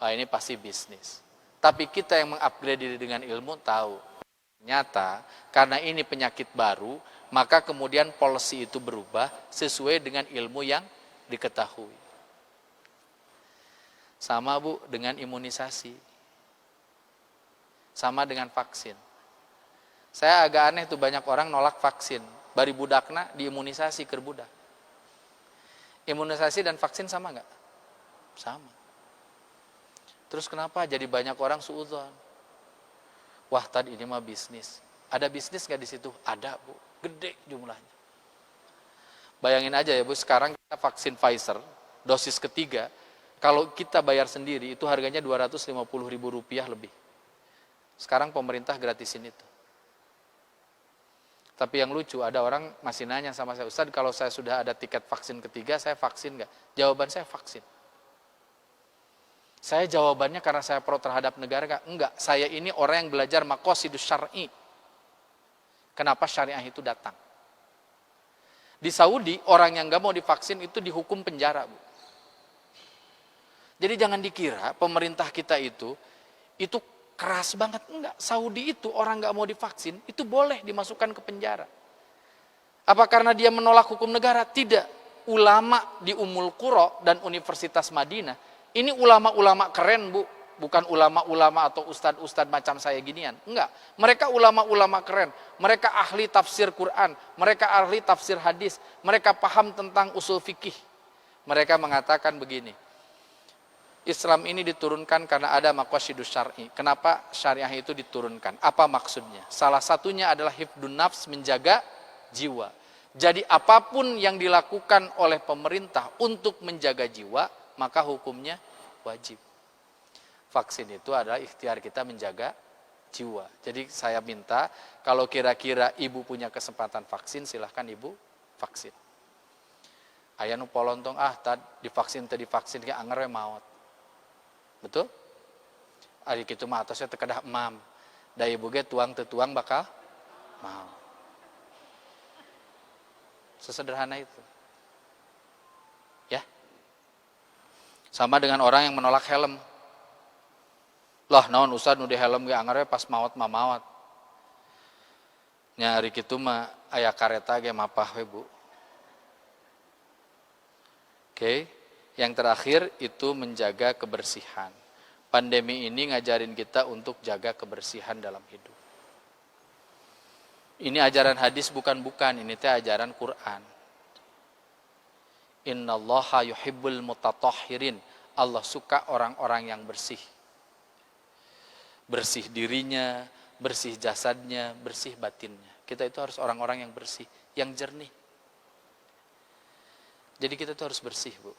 Ah, ini pasti bisnis. Tapi kita yang mengupgrade diri dengan ilmu tahu, ternyata karena ini penyakit baru, maka kemudian policy itu berubah sesuai dengan ilmu yang diketahui. Sama Bu dengan imunisasi. Sama dengan vaksin. Saya agak aneh tuh banyak orang nolak vaksin. Bari budakna diimunisasi keur budak. Imunisasi dan vaksin sama nggak? Sama. Terus kenapa jadi banyak orang suudzon? Wah tadi ini mah bisnis. Ada bisnis nggak di situ? Ada Bu, gede jumlahnya. Bayangin aja ya Bu, sekarang kita vaksin Pfizer, dosis ketiga, kalau kita bayar sendiri itu harganya Rp250.000 lebih. Sekarang pemerintah gratisin itu. Tapi yang lucu ada orang masih nanya sama saya, Ustaz kalau saya sudah ada tiket vaksin ketiga, saya vaksin nggak? Jawaban saya vaksin. Saya jawabannya karena saya pro terhadap negara nggak? Enggak, saya ini orang yang belajar maqasidus syar'i. Kenapa syariah itu datang? Di Saudi orang yang nggak mau divaksin itu dihukum penjara Bu. Jadi jangan dikira pemerintah kita itu keras banget. Enggak, Saudi itu orang nggak mau divaksin, itu boleh dimasukkan ke penjara. Apa karena dia menolak hukum negara? Tidak. Ulama di Ummul Qura dan Universitas Madinah, ini ulama-ulama keren Bu, bukan ulama-ulama atau ustad-ustad macam saya ginian. Enggak, mereka ulama-ulama keren. Mereka ahli tafsir Quran, mereka ahli tafsir hadis, mereka paham tentang usul fikih. Mereka mengatakan begini, Islam ini diturunkan karena ada maqasidus syar'i. Kenapa syariah itu diturunkan? Apa maksudnya? Salah satunya adalah hifdun nafs, menjaga jiwa. Jadi apapun yang dilakukan oleh pemerintah untuk menjaga jiwa, maka hukumnya wajib. Vaksin itu adalah ikhtiar kita menjaga jiwa. Jadi saya minta, kalau kira-kira ibu punya kesempatan vaksin, silahkan ibu vaksin. Aya nu polontong, divaksin kayak anger we maot. Betul? Ari kitu mah atosnya teu kedah emam. Da ibu ge tuang teu tuang bakal mau. Sesederhana itu. Ya. Sama dengan orang yang menolak helm. Lah naon Ustaz nu di helm ge anger we pas maot mah maot. Nya ari kitu mah aya kareta ge mapah we Bu. Oke. Yang terakhir itu menjaga kebersihan. Pandemi ini ngajarin kita untuk jaga kebersihan dalam hidup. Ini ajaran hadis bukan-bukan, ini teh ajaran Quran. Innallaha yuhibbul mutatahhirin. Allah suka orang-orang yang bersih. Bersih dirinya, bersih jasadnya, bersih batinnya. Kita itu harus orang-orang yang bersih, yang jernih. Jadi kita itu harus bersih Bu.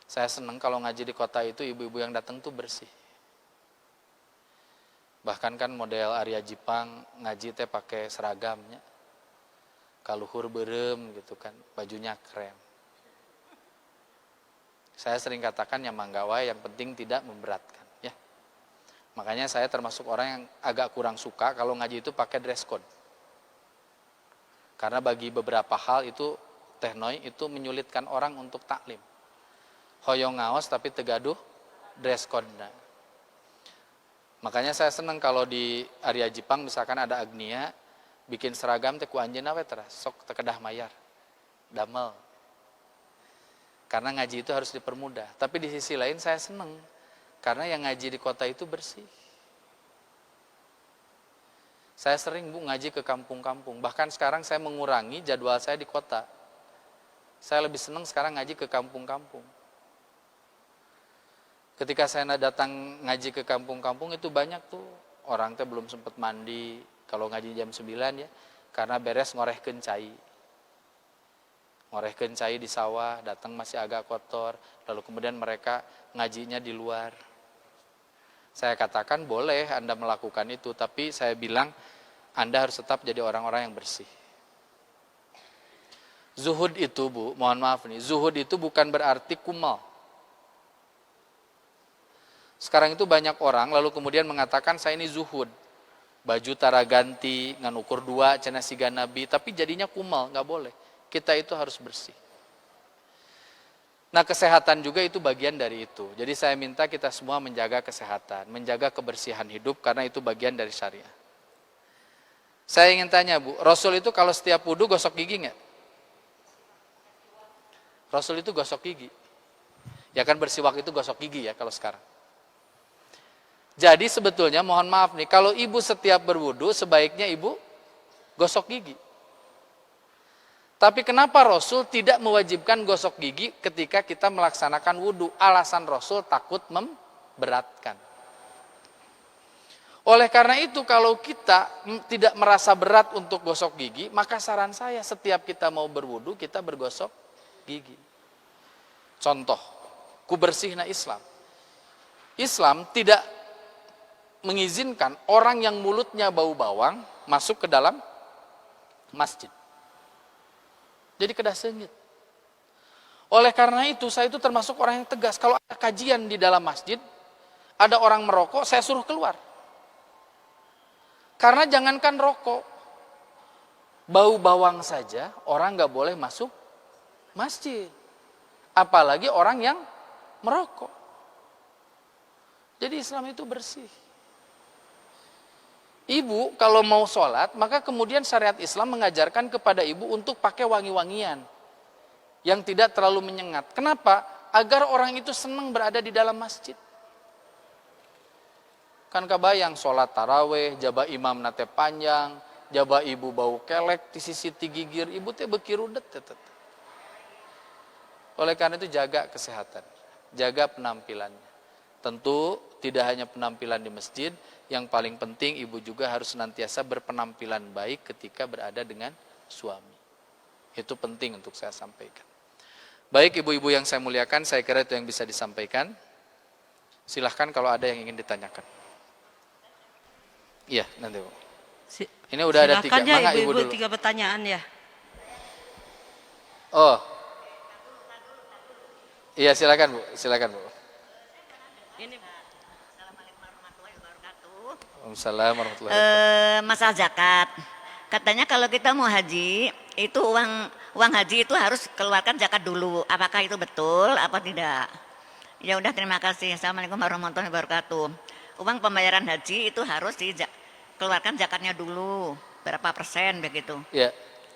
Saya senang kalau ngaji di kota itu ibu-ibu yang datang tuh bersih. Bahkan kan model Arya Jipang ngaji teh pakai seragamnya. Kaluhur berem gitu kan, bajunya krem. Saya sering katakan yang manggawai yang penting tidak memberatkan ya. Makanya saya termasuk orang yang agak kurang suka kalau ngaji itu pakai dress code. Karena bagi beberapa hal itu teknoi itu menyulitkan orang untuk taklim. Hoyong ngaos tapi tegaduh dress code. Makanya saya senang kalau di Arya Jipang misalkan ada Agnia bikin seragam teh ku anjeunna we teras sok tekedah mayar. Damel. Karena ngaji itu harus dipermudah. Tapi di sisi lain saya senang karena yang ngaji di kota itu bersih. Saya sering Bu ngaji ke kampung-kampung. Bahkan sekarang saya mengurangi jadwal saya di kota. Saya lebih senang sekarang ngaji ke kampung-kampung. Ketika saya datang ngaji ke kampung-kampung itu banyak tuh orang teh belum sempat mandi kalau ngaji jam 9 ya, karena beres ngorehkeun cai. Ngorehkeun cai di sawah, datang masih agak kotor, lalu kemudian mereka ngajinya di luar. Saya katakan boleh Anda melakukan itu, tapi saya bilang Anda harus tetap jadi orang-orang yang bersih. Zuhud itu Bu, mohon maaf nih, zuhud itu bukan berarti kumal. Sekarang itu banyak orang lalu kemudian mengatakan saya ini zuhud. Baju tara ganti, ngan ukur 2, cenah siga Nabi, tapi jadinya kumal, nggak boleh. Kita itu harus bersih. Nah kesehatan juga itu bagian dari itu. Jadi saya minta kita semua menjaga kesehatan, menjaga kebersihan hidup karena itu bagian dari syariah. Saya ingin tanya Bu, Rasul itu kalau setiap wudu gosok gigi nggak? Rasul itu gosok gigi. Ya kan bersiwak itu gosok gigi ya kalau sekarang. Jadi sebetulnya mohon maaf nih, kalau ibu setiap berwudu sebaiknya ibu gosok gigi. Tapi kenapa Rasul tidak mewajibkan gosok gigi ketika kita melaksanakan wudu? Alasan Rasul takut memberatkan. Oleh karena itu kalau kita tidak merasa berat untuk gosok gigi, maka saran saya setiap kita mau berwudu kita bergosok gigi. Contoh, kubersihna Islam. Islam tidak mengizinkan orang yang mulutnya bau bawang masuk ke dalam masjid. Jadi kedah sengit. Oleh karena itu, saya itu termasuk orang yang tegas. Kalau ada kajian di dalam masjid, ada orang merokok, saya suruh keluar. Karena jangankan rokok, bau bawang saja orang nggak boleh masuk masjid. Apalagi orang yang merokok. Jadi Islam itu bersih. Ibu kalau mau sholat, maka kemudian syariat Islam mengajarkan kepada ibu untuk pakai wangi-wangian yang tidak terlalu menyengat. Kenapa? Agar orang itu senang berada di dalam masjid. Kan kebayang sholat taraweh, jaba imam nate panjang, jaba ibu bau kelek, di sisi gigir, ibu teh bekirudet. Oleh karena itu jaga kesehatan, jaga penampilannya. Tentu tidak hanya penampilan di masjid, yang paling penting ibu juga harus senantiasa berpenampilan baik ketika berada dengan suami. Itu penting untuk saya sampaikan. Baik ibu-ibu yang saya muliakan, saya kira itu yang bisa disampaikan. Silahkan kalau ada yang ingin ditanyakan. Iya, nanti Bu. Ini udah ada 3, ya, mangga ibu dulu. 3 pertanyaan ya. Oh. Iya silakan Bu, silakan Bu. Ini Waalaikumsalam warahmatullahi wabarakatuh. Masalah zakat. Katanya kalau kita mau haji, itu uang haji itu harus keluarkan zakat dulu. Apakah itu betul apa tidak? Ya udah, terima kasih. Assalamualaikum warahmatullahi wabarakatuh. Uang pembayaran haji itu harus dikeluarkan zakatnya dulu. Berapa persen begitu? Ya.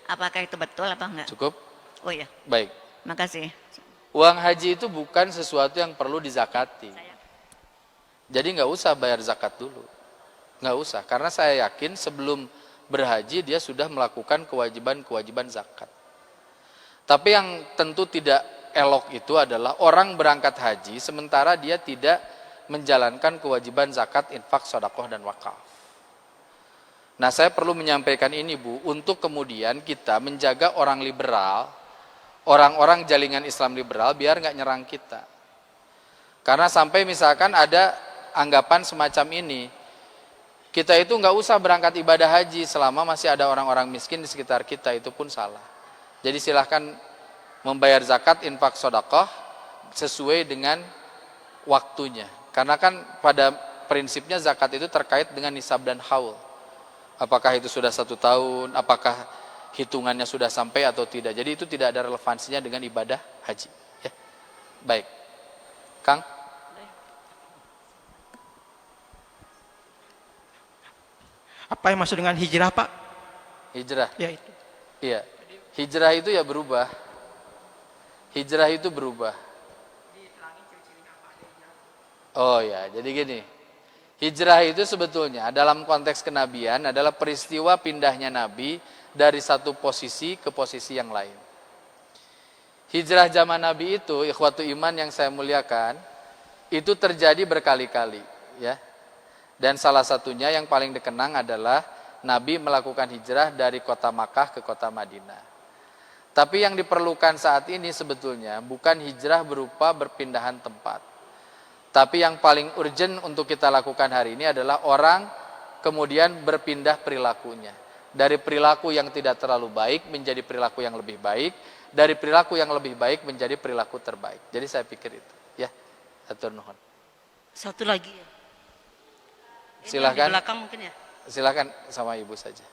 Apakah itu betul apa enggak? Cukup? Oh iya. Baik. Makasih. Uang haji itu bukan sesuatu yang perlu dizakati. Jadi nggak usah bayar zakat dulu. Nggak usah, karena saya yakin sebelum berhaji dia sudah melakukan kewajiban-kewajiban zakat. Tapi yang tentu tidak elok itu adalah orang berangkat haji sementara dia tidak menjalankan kewajiban zakat, infak, sedekah dan wakaf. Nah, saya perlu menyampaikan ini Bu, untuk kemudian kita menjaga orang liberal, orang-orang jaringan Islam liberal biar nggak nyerang kita. Karena sampai misalkan ada anggapan semacam ini, kita itu nggak usah berangkat ibadah haji selama masih ada orang-orang miskin di sekitar kita, itu pun salah. Jadi silahkan membayar zakat, infak, sedekah sesuai dengan waktunya. Karena kan pada prinsipnya zakat itu terkait dengan nisab dan haul. Apakah itu sudah 1 tahun, apakah hitungannya sudah sampai atau tidak. Jadi itu tidak ada relevansinya dengan ibadah haji. Ya. Baik, Kang. Apa yang maksud dengan hijrah, Pak? Hijrah. Ya itu. Iya. Hijrah itu ya berubah. Hijrah itu berubah. Oh ya, jadi gini. Hijrah itu sebetulnya dalam konteks kenabian adalah peristiwa pindahnya Nabi dari satu posisi ke posisi yang lain. Hijrah zaman Nabi itu, ikhwatu iman yang saya muliakan, itu terjadi berkali-kali, ya. Dan salah satunya yang paling dikenang adalah Nabi melakukan hijrah dari kota Makkah ke kota Madinah. Tapi yang diperlukan saat ini sebetulnya bukan hijrah berupa berpindahan tempat. Tapi yang paling urgent untuk kita lakukan hari ini adalah orang kemudian berpindah perilakunya. Dari perilaku yang tidak terlalu baik menjadi perilaku yang lebih baik. Dari perilaku yang lebih baik menjadi perilaku terbaik. Jadi saya pikir itu. Ya, atur nuhun. Satu lagi ya. Ini Silakan. yang di belakang mungkin ya. Silakan sama ibu saja.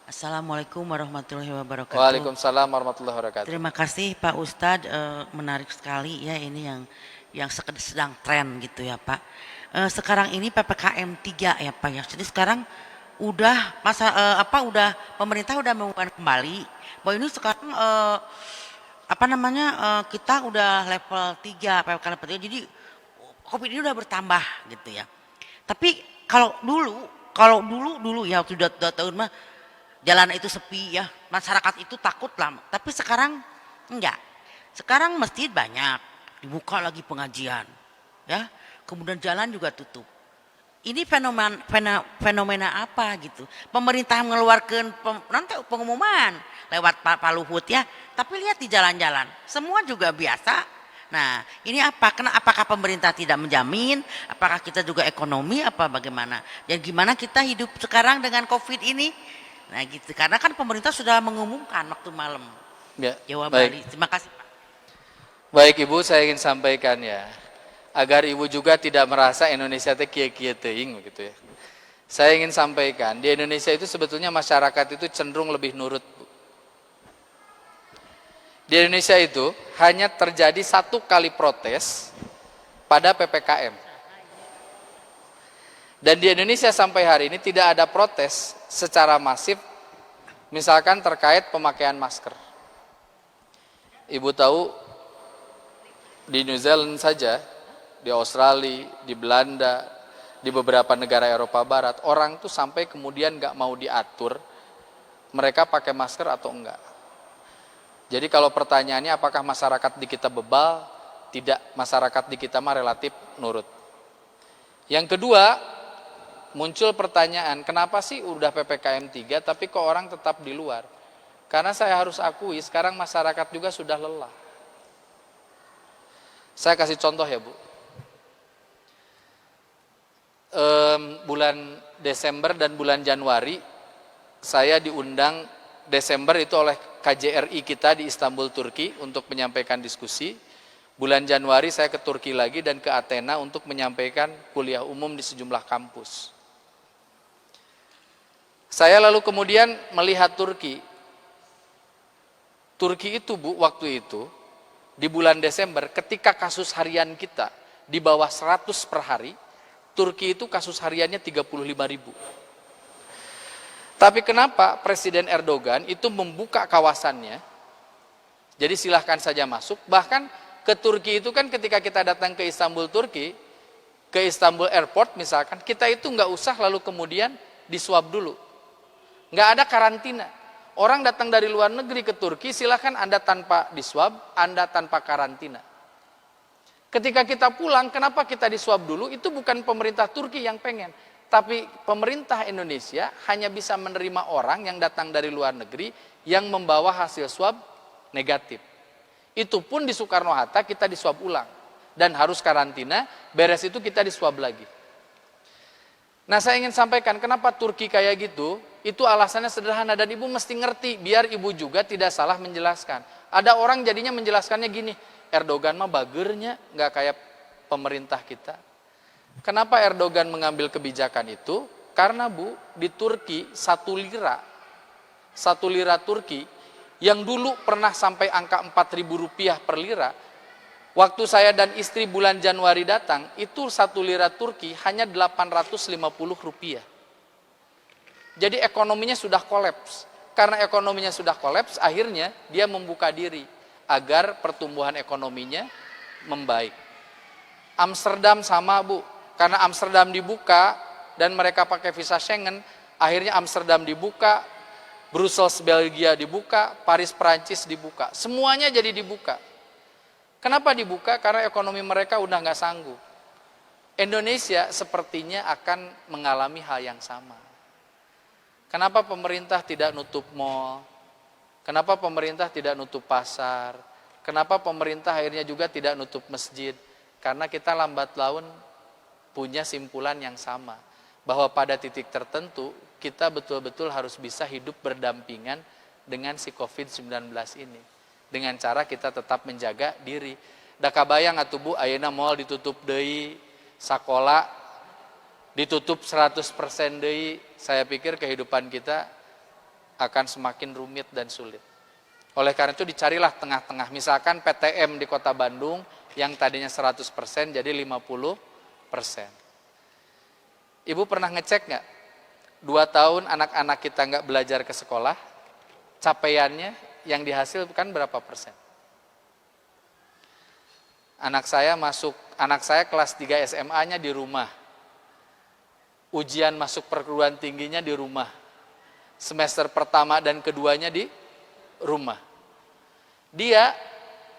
Assalamualaikum warahmatullahi wabarakatuh. Waalaikumsalam warahmatullahi wabarakatuh. Terima kasih Pak Ustadz, menarik sekali ya ini yang sedang tren gitu ya Pak. Sekarang ini PPKM 3 ya Pak ya. Jadi sekarang udah udah pemerintah udah mengumumkan kembali bahwa ini sekarang kita udah level 3 PPKM 3. Jadi Covid ini udah bertambah gitu ya. Tapi kalau dulu ya waktu 2 tahun mah jalan itu sepi ya, masyarakat itu takut lah. Tapi sekarang enggak. Sekarang masjid banyak, dibuka lagi pengajian, ya. Kemudian jalan juga tutup. Ini fenomena apa gitu? Pemerintah mengeluarkan nanti pengumuman lewat Pak Luhut ya. Tapi lihat di jalan-jalan, semua juga biasa. Nah, ini apa? Apakah pemerintah tidak menjamin? Apakah kita juga ekonomi? Apa bagaimana? Dan gimana kita hidup sekarang dengan COVID ini? Nah gitu, karena kan pemerintah sudah mengumumkan waktu malam. Ya, Jawa baik. Bali. Terima kasih Pak. Baik Ibu, saya ingin sampaikan ya, agar Ibu juga tidak merasa Indonesia teh kieu-kieu teuing gitu ya. Saya ingin sampaikan, di Indonesia itu sebetulnya masyarakat itu cenderung lebih nurut, Bu. Di Indonesia itu hanya terjadi 1 kali protes pada PPKM. Dan di Indonesia sampai hari ini tidak ada protes secara masif, misalkan terkait pemakaian masker. Ibu tahu, di New Zealand saja, di Australia, di Belanda, di beberapa negara Eropa Barat, orang tuh sampai kemudian nggak mau diatur mereka pakai masker atau enggak. Jadi kalau pertanyaannya apakah masyarakat di kita bebal? Tidak, masyarakat di kita mah relatif nurut. Yang kedua, muncul pertanyaan, kenapa sih udah PPKM 3 tapi kok orang tetap di luar? Karena saya harus akui sekarang masyarakat juga sudah lelah. Saya kasih contoh ya Bu. Bulan Desember dan bulan Januari saya diundang Desember itu oleh KJRI kita di Istanbul, Turki untuk menyampaikan diskusi. Bulan Januari saya ke Turki lagi dan ke Athena untuk menyampaikan kuliah umum di sejumlah kampus. Saya lalu kemudian melihat Turki. Turki itu Bu, waktu itu di bulan Desember ketika kasus harian kita di bawah 100 per hari, Turki itu kasus hariannya 35.000. Tapi kenapa Presiden Erdogan itu membuka kawasannya, jadi silahkan saja masuk, bahkan ke Turki itu kan ketika kita datang ke Istanbul, Turki, ke Istanbul Airport misalkan, kita itu nggak usah lalu kemudian diswab dulu. Nggak ada karantina. Orang datang dari luar negeri ke Turki, silahkan Anda tanpa diswab, Anda tanpa karantina. Ketika kita pulang, kenapa kita diswab dulu? Itu bukan pemerintah Turki yang pengen. Tapi pemerintah Indonesia hanya bisa menerima orang yang datang dari luar negeri yang membawa hasil swab negatif. Itu pun di Soekarno-Hatta kita diswab ulang. dan harus karantina, beres itu kita di swab lagi. Nah, saya ingin sampaikan kenapa Turki kayak gitu, itu alasannya sederhana dan ibu mesti ngerti biar ibu juga tidak salah menjelaskan. Ada orang jadinya menjelaskannya gini, Erdogan mah bagernya, nggak kayak pemerintah kita. Kenapa Erdogan mengambil kebijakan itu? Karena Bu, di Turki 1 lira Turki yang dulu pernah sampai angka 4.000 rupiah per lira, waktu saya dan istri bulan Januari datang, itu 1 lira Turki hanya 850 rupiah. Jadi ekonominya sudah kolaps. Karena ekonominya sudah kolaps, akhirnya dia membuka diri agar pertumbuhan ekonominya membaik. Amsterdam sama Bu, karena Amsterdam dibuka dan mereka pakai visa Schengen, akhirnya Amsterdam dibuka, Brussels Belgia dibuka, Paris Prancis dibuka. Semuanya jadi dibuka. Kenapa dibuka? Karena ekonomi mereka udah nggak sanggup. Indonesia sepertinya akan mengalami hal yang sama. Kenapa pemerintah tidak nutup mal? Kenapa pemerintah tidak nutup pasar? Kenapa pemerintah akhirnya juga tidak nutup masjid? Karena kita lambat laun punya simpulan yang sama. Bahwa pada titik tertentu kita betul-betul harus bisa hidup berdampingan dengan si COVID-19 ini. Dengan cara kita tetap menjaga diri. Da kabayang atuh Bu, ayeuna mall ditutup deui, sakola ditutup 100% deui. Saya pikir kehidupan kita akan semakin rumit dan sulit. Oleh karena itu dicarilah tengah-tengah. Misalkan PTM di Kota Bandung yang tadinya 100% jadi 50%. Ibu pernah ngecek nggak? 2 tahun anak-anak kita nggak belajar ke sekolah, capaiannya yang dihasilkan berapa persen? Anak saya kelas 3 SMA-nya di rumah. Ujian masuk perguruan tingginya di rumah. Semester pertama dan keduanya di rumah. Dia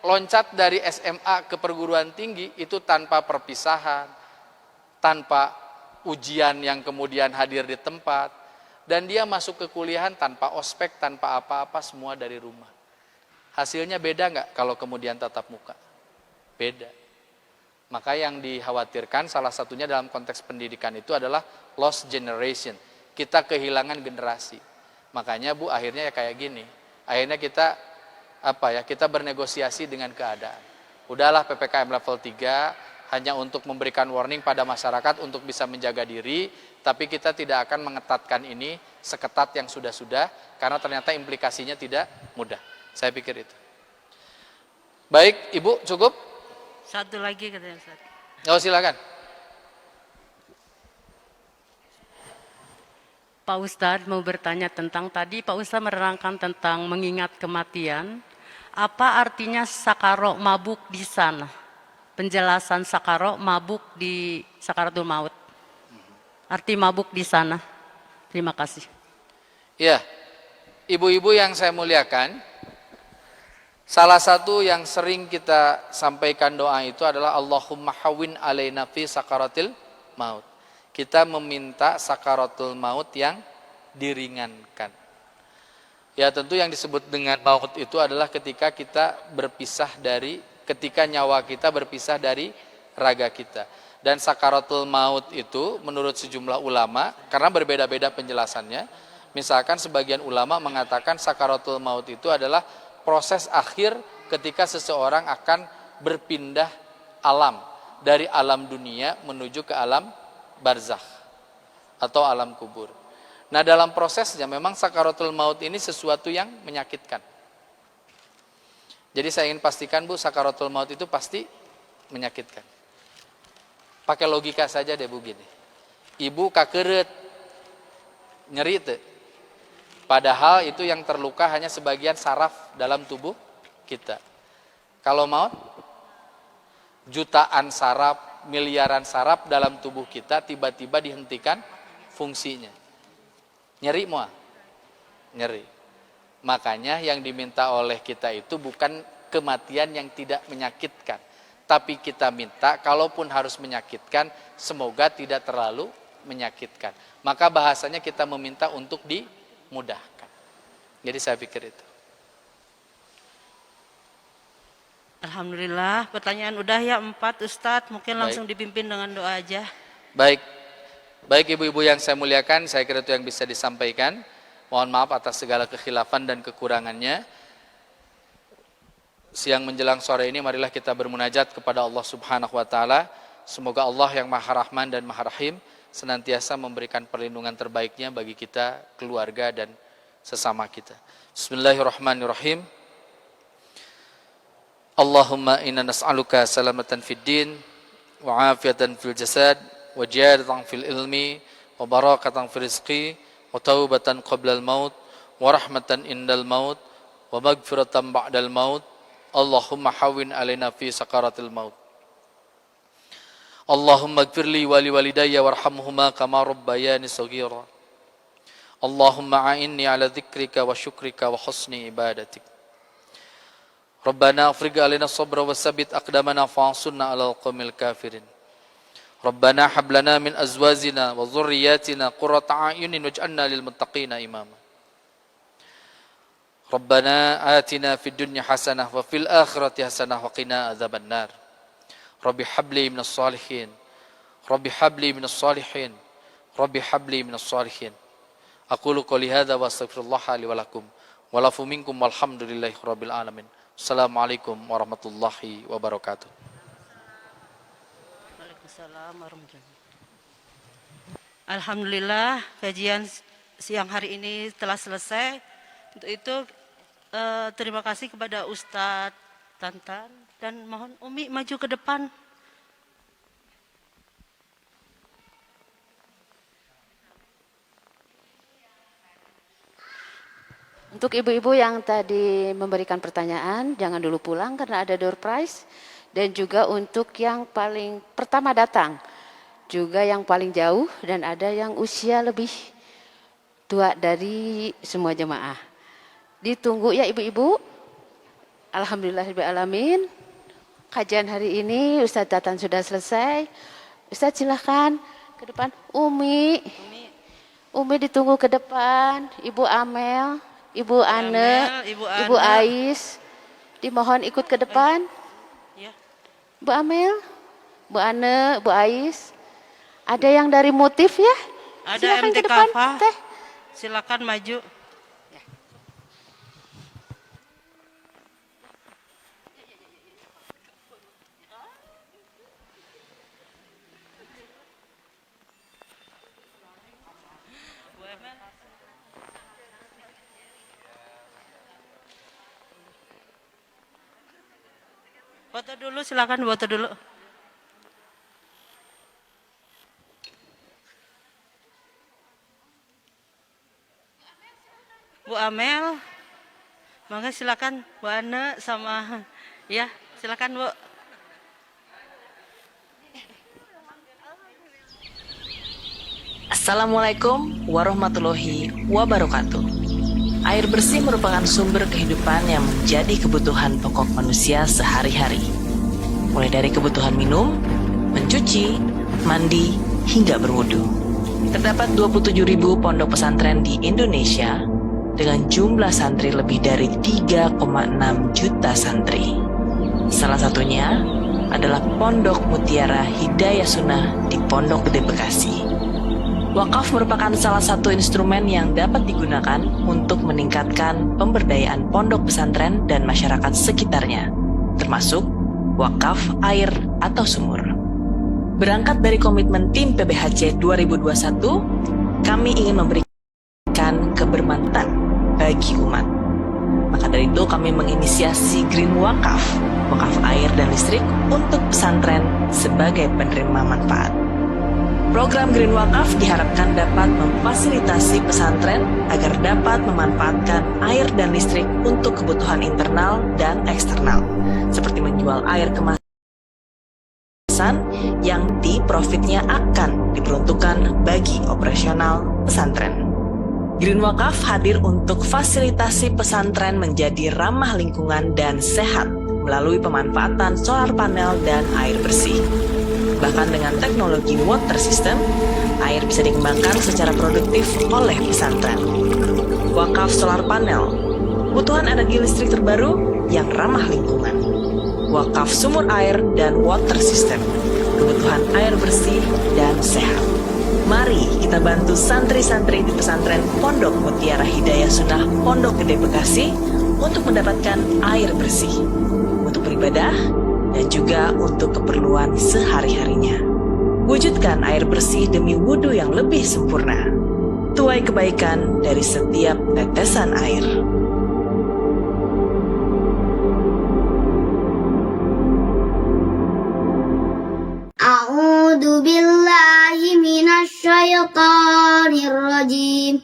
loncat dari SMA ke perguruan tinggi itu tanpa perpisahan, tanpa ujian yang kemudian hadir di tempat, dan dia masuk ke kuliahan tanpa ospek, tanpa apa-apa, semua dari rumah. Hasilnya beda nggak kalau kemudian tatap muka? Beda. Maka yang dikhawatirkan salah satunya dalam konteks pendidikan itu adalah lost generation. Kita kehilangan generasi. Makanya Bu, akhirnya ya kayak gini. Akhirnya kita kita bernegosiasi dengan keadaan. Udahlah PPKM level 3 hanya untuk memberikan warning pada masyarakat untuk bisa menjaga diri, tapi kita tidak akan mengetatkan ini seketat yang sudah-sudah, karena ternyata implikasinya tidak mudah. Saya pikir itu. Baik, Ibu, cukup? Satu lagi katanya Ustaz. Oh, silakan. Pak Ustadz mau bertanya tentang tadi Pak Ustadz menerangkan tentang mengingat kematian. Apa artinya sakarok mabuk di sana? Penjelasan sakarok mabuk di sakaratul maut. Arti mabuk di sana. Terima kasih. Ya, ibu-ibu yang saya muliakan, salah satu yang sering kita sampaikan doa itu adalah Allahumma hawwin alaina fi sakaratil maut. Kita meminta sakaratul maut yang diringankan. Ya, tentu yang disebut dengan maut itu adalah ketika nyawa kita berpisah dari raga kita. Dan sakaratul maut itu menurut sejumlah ulama, karena berbeda-beda penjelasannya, misalkan sebagian ulama mengatakan sakaratul maut itu adalah proses akhir ketika seseorang akan berpindah alam, dari alam dunia menuju ke alam barzakh atau alam kubur. Nah, dalam prosesnya memang sakaratul maut ini sesuatu yang menyakitkan. Jadi saya ingin pastikan Bu, sakaratul maut itu pasti menyakitkan. Pakai logika saja deh Bu gini. Ibu kakeret, nyeri itu. Padahal itu yang terluka hanya sebagian saraf dalam tubuh kita. Kalau maut, jutaan saraf, miliaran saraf dalam tubuh kita tiba-tiba dihentikan fungsinya. Nyeri mual? Nyeri. Makanya yang diminta oleh kita itu bukan kematian yang tidak menyakitkan. Tapi kita minta, kalaupun harus menyakitkan, semoga tidak terlalu menyakitkan. Maka bahasanya kita meminta untuk dimudahkan. Jadi saya pikir itu. Alhamdulillah, pertanyaan udah ya 4 Ustadz, mungkin Baik. langsung dipimpin dengan doa aja. Baik. Baik ibu-ibu yang saya muliakan, saya kira itu yang bisa disampaikan. Mohon maaf atas segala kekhilafan dan kekurangannya. Siang menjelang sore ini marilah kita bermunajat kepada Allah Subhanahu wa taala. Semoga Allah yang Maha Rahman dan Maha Rahim senantiasa memberikan perlindungan terbaiknya bagi kita, keluarga dan sesama kita. Bismillahirrahmanirrahim. Allahumma inna nas'aluka salamatan fid din wa afiatan fil jasad wa jadatan fil ilmi wa barakatan fil rizqi wa taubatan qabla al maut wa rahmatan indal maut wa maghfiratan ba'dal maut. Allahumma hawwin alaina fi sakaratil maut. Allahumma ighfirli wa li walidayya warhamhuma kama rabbayani shaghira. Allahumma a'inni ala dzikrika wa syukrika wa husni ibadatik. Rabbana afriq alaina sabra wa sabbit aqdamana fa'ansurna 'alal qaumil kafirin. Rabbana hab lana min azwajina wa dhurriyyatina qurrata a'yunin waj'alna lil muttaqina imama. Rabbana atina fid dunya hasanah wa fil akhirati hasanah wa qina adzabannar. Rabbi habli minas salihin. Rabbi habli minas salihin. Rabbi habli minas salihin. Aqulu qouli hadza wa astaghfirullah li wa lakum wa lafu minkum walhamdulillahi rabbil alamin. Assalamualaikum warahmatullahi wabarakatuh. Waalaikumsalam warahmatullahi wabarakatuh. Alhamdulillah, kajian siang hari ini telah selesai. Untuk itu terima kasih kepada Ustadz Tantan dan mohon Umi maju ke depan. Untuk ibu-ibu yang tadi memberikan pertanyaan, jangan dulu pulang karena ada door prize. Dan juga untuk yang paling pertama datang, juga yang paling jauh dan ada yang usia lebih tua dari semua jemaah. Ditunggu ya ibu-ibu. Alhamdulillahirrahmanirrahim. Kajian hari ini Ustadz Tatan sudah selesai. Ustadz silahkan ke depan. Umi ditunggu ke depan. Ibu Amel, Ibu Ane, Ibu Ais, dimohon ikut ke depan. Ya. Bu Amel, Bu Ane, Bu Ais. Ada yang dari motif ya? Ada Silakan MT ke depan, Kafa. Teh. Silakan maju. Foto dulu, silakan foto dulu. Bu Amel, maka silakan Bu Ana sama ya, silakan Bu. Assalamualaikum warahmatullahi wabarakatuh. Air bersih merupakan sumber kehidupan yang menjadi kebutuhan pokok manusia sehari-hari. Mulai dari kebutuhan minum, mencuci, mandi, hingga berwudu. Terdapat 27.000 pondok pesantren di Indonesia dengan jumlah santri lebih dari 3,6 juta santri. Salah satunya adalah Pondok Mutiara Hidayah Sunnah di Pondok Gede Bekasi. Wakaf merupakan salah satu instrumen yang dapat digunakan untuk meningkatkan pemberdayaan pondok pesantren dan masyarakat sekitarnya, termasuk wakaf air atau sumur. Berangkat dari komitmen tim PBHC 2021, kami ingin memberikan kebermanfaatan bagi umat. Maka dari itu kami menginisiasi Green Wakaf, wakaf air dan listrik untuk pesantren sebagai penerima manfaat. Program Green Wakaf diharapkan dapat memfasilitasi pesantren agar dapat memanfaatkan air dan listrik untuk kebutuhan internal dan eksternal, seperti menjual air kemasan yang profitnya akan diperuntukkan bagi operasional pesantren. Green Wakaf hadir untuk fasilitasi pesantren menjadi ramah lingkungan dan sehat melalui pemanfaatan solar panel dan air bersih. Bahkan dengan teknologi water system, air bisa dikembangkan secara produktif oleh pesantren. Wakaf solar panel, kebutuhan energi listrik terbaru yang ramah lingkungan. wakaf sumur air dan water system, kebutuhan air bersih dan sehat. Mari kita bantu santri-santri di pesantren Pondok Mutiara Hidayah Sunnah Pondok Gede Bekasi untuk mendapatkan air bersih, untuk beribadah, dan juga untuk keperluan sehari-harinya. Wujudkan air bersih demi wudhu yang lebih sempurna. Tuai kebaikan dari setiap tetesan air. A'udzu billahi minasy syaithanir rajim.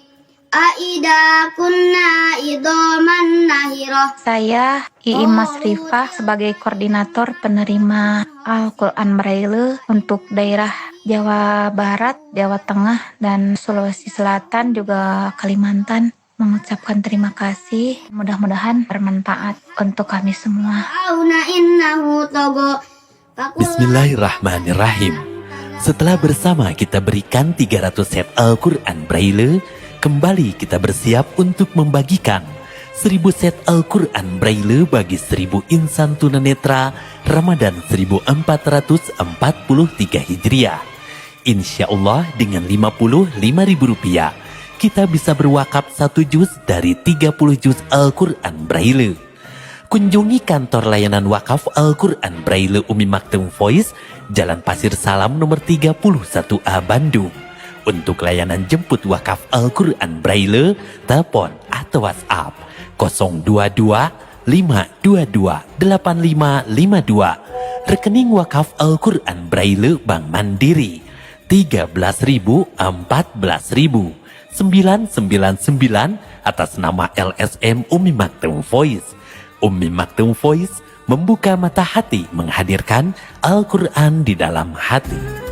Aida kunna idoman nahirah. Saya Ii Masrifah sebagai koordinator penerima Al-Quran Braille untuk daerah Jawa Barat, Jawa Tengah, dan Sulawesi Selatan, juga Kalimantan. Mengucapkan terima kasih, mudah-mudahan bermanfaat untuk kami semua. Bismillahirrahmanirrahim. Setelah bersama kita berikan 300 set Al-Quran Braille, kembali kita bersiap untuk membagikan 1000 set Al-Quran Braille bagi 1000 insan tunanetra Ramadan 1443 Hijriah. Insya Allah dengan Rp55.000 kita bisa berwakaf 1 juz dari 30 juz Al-Quran Braille. Kunjungi kantor layanan wakaf Al-Quran Braille Umi Maktum Voice, Jalan Pasir Salam nomor 31A Bandung. Untuk layanan jemput wakaf Al-Quran Braille, telepon atau WhatsApp 022 522 8552. Rekening wakaf Al-Quran Braille Bank Mandiri 13.000 14.000 999 atas nama LSM Umi Maktum Voice. Umi Maktum Voice membuka mata hati menghadirkan Al-Quran di dalam hati.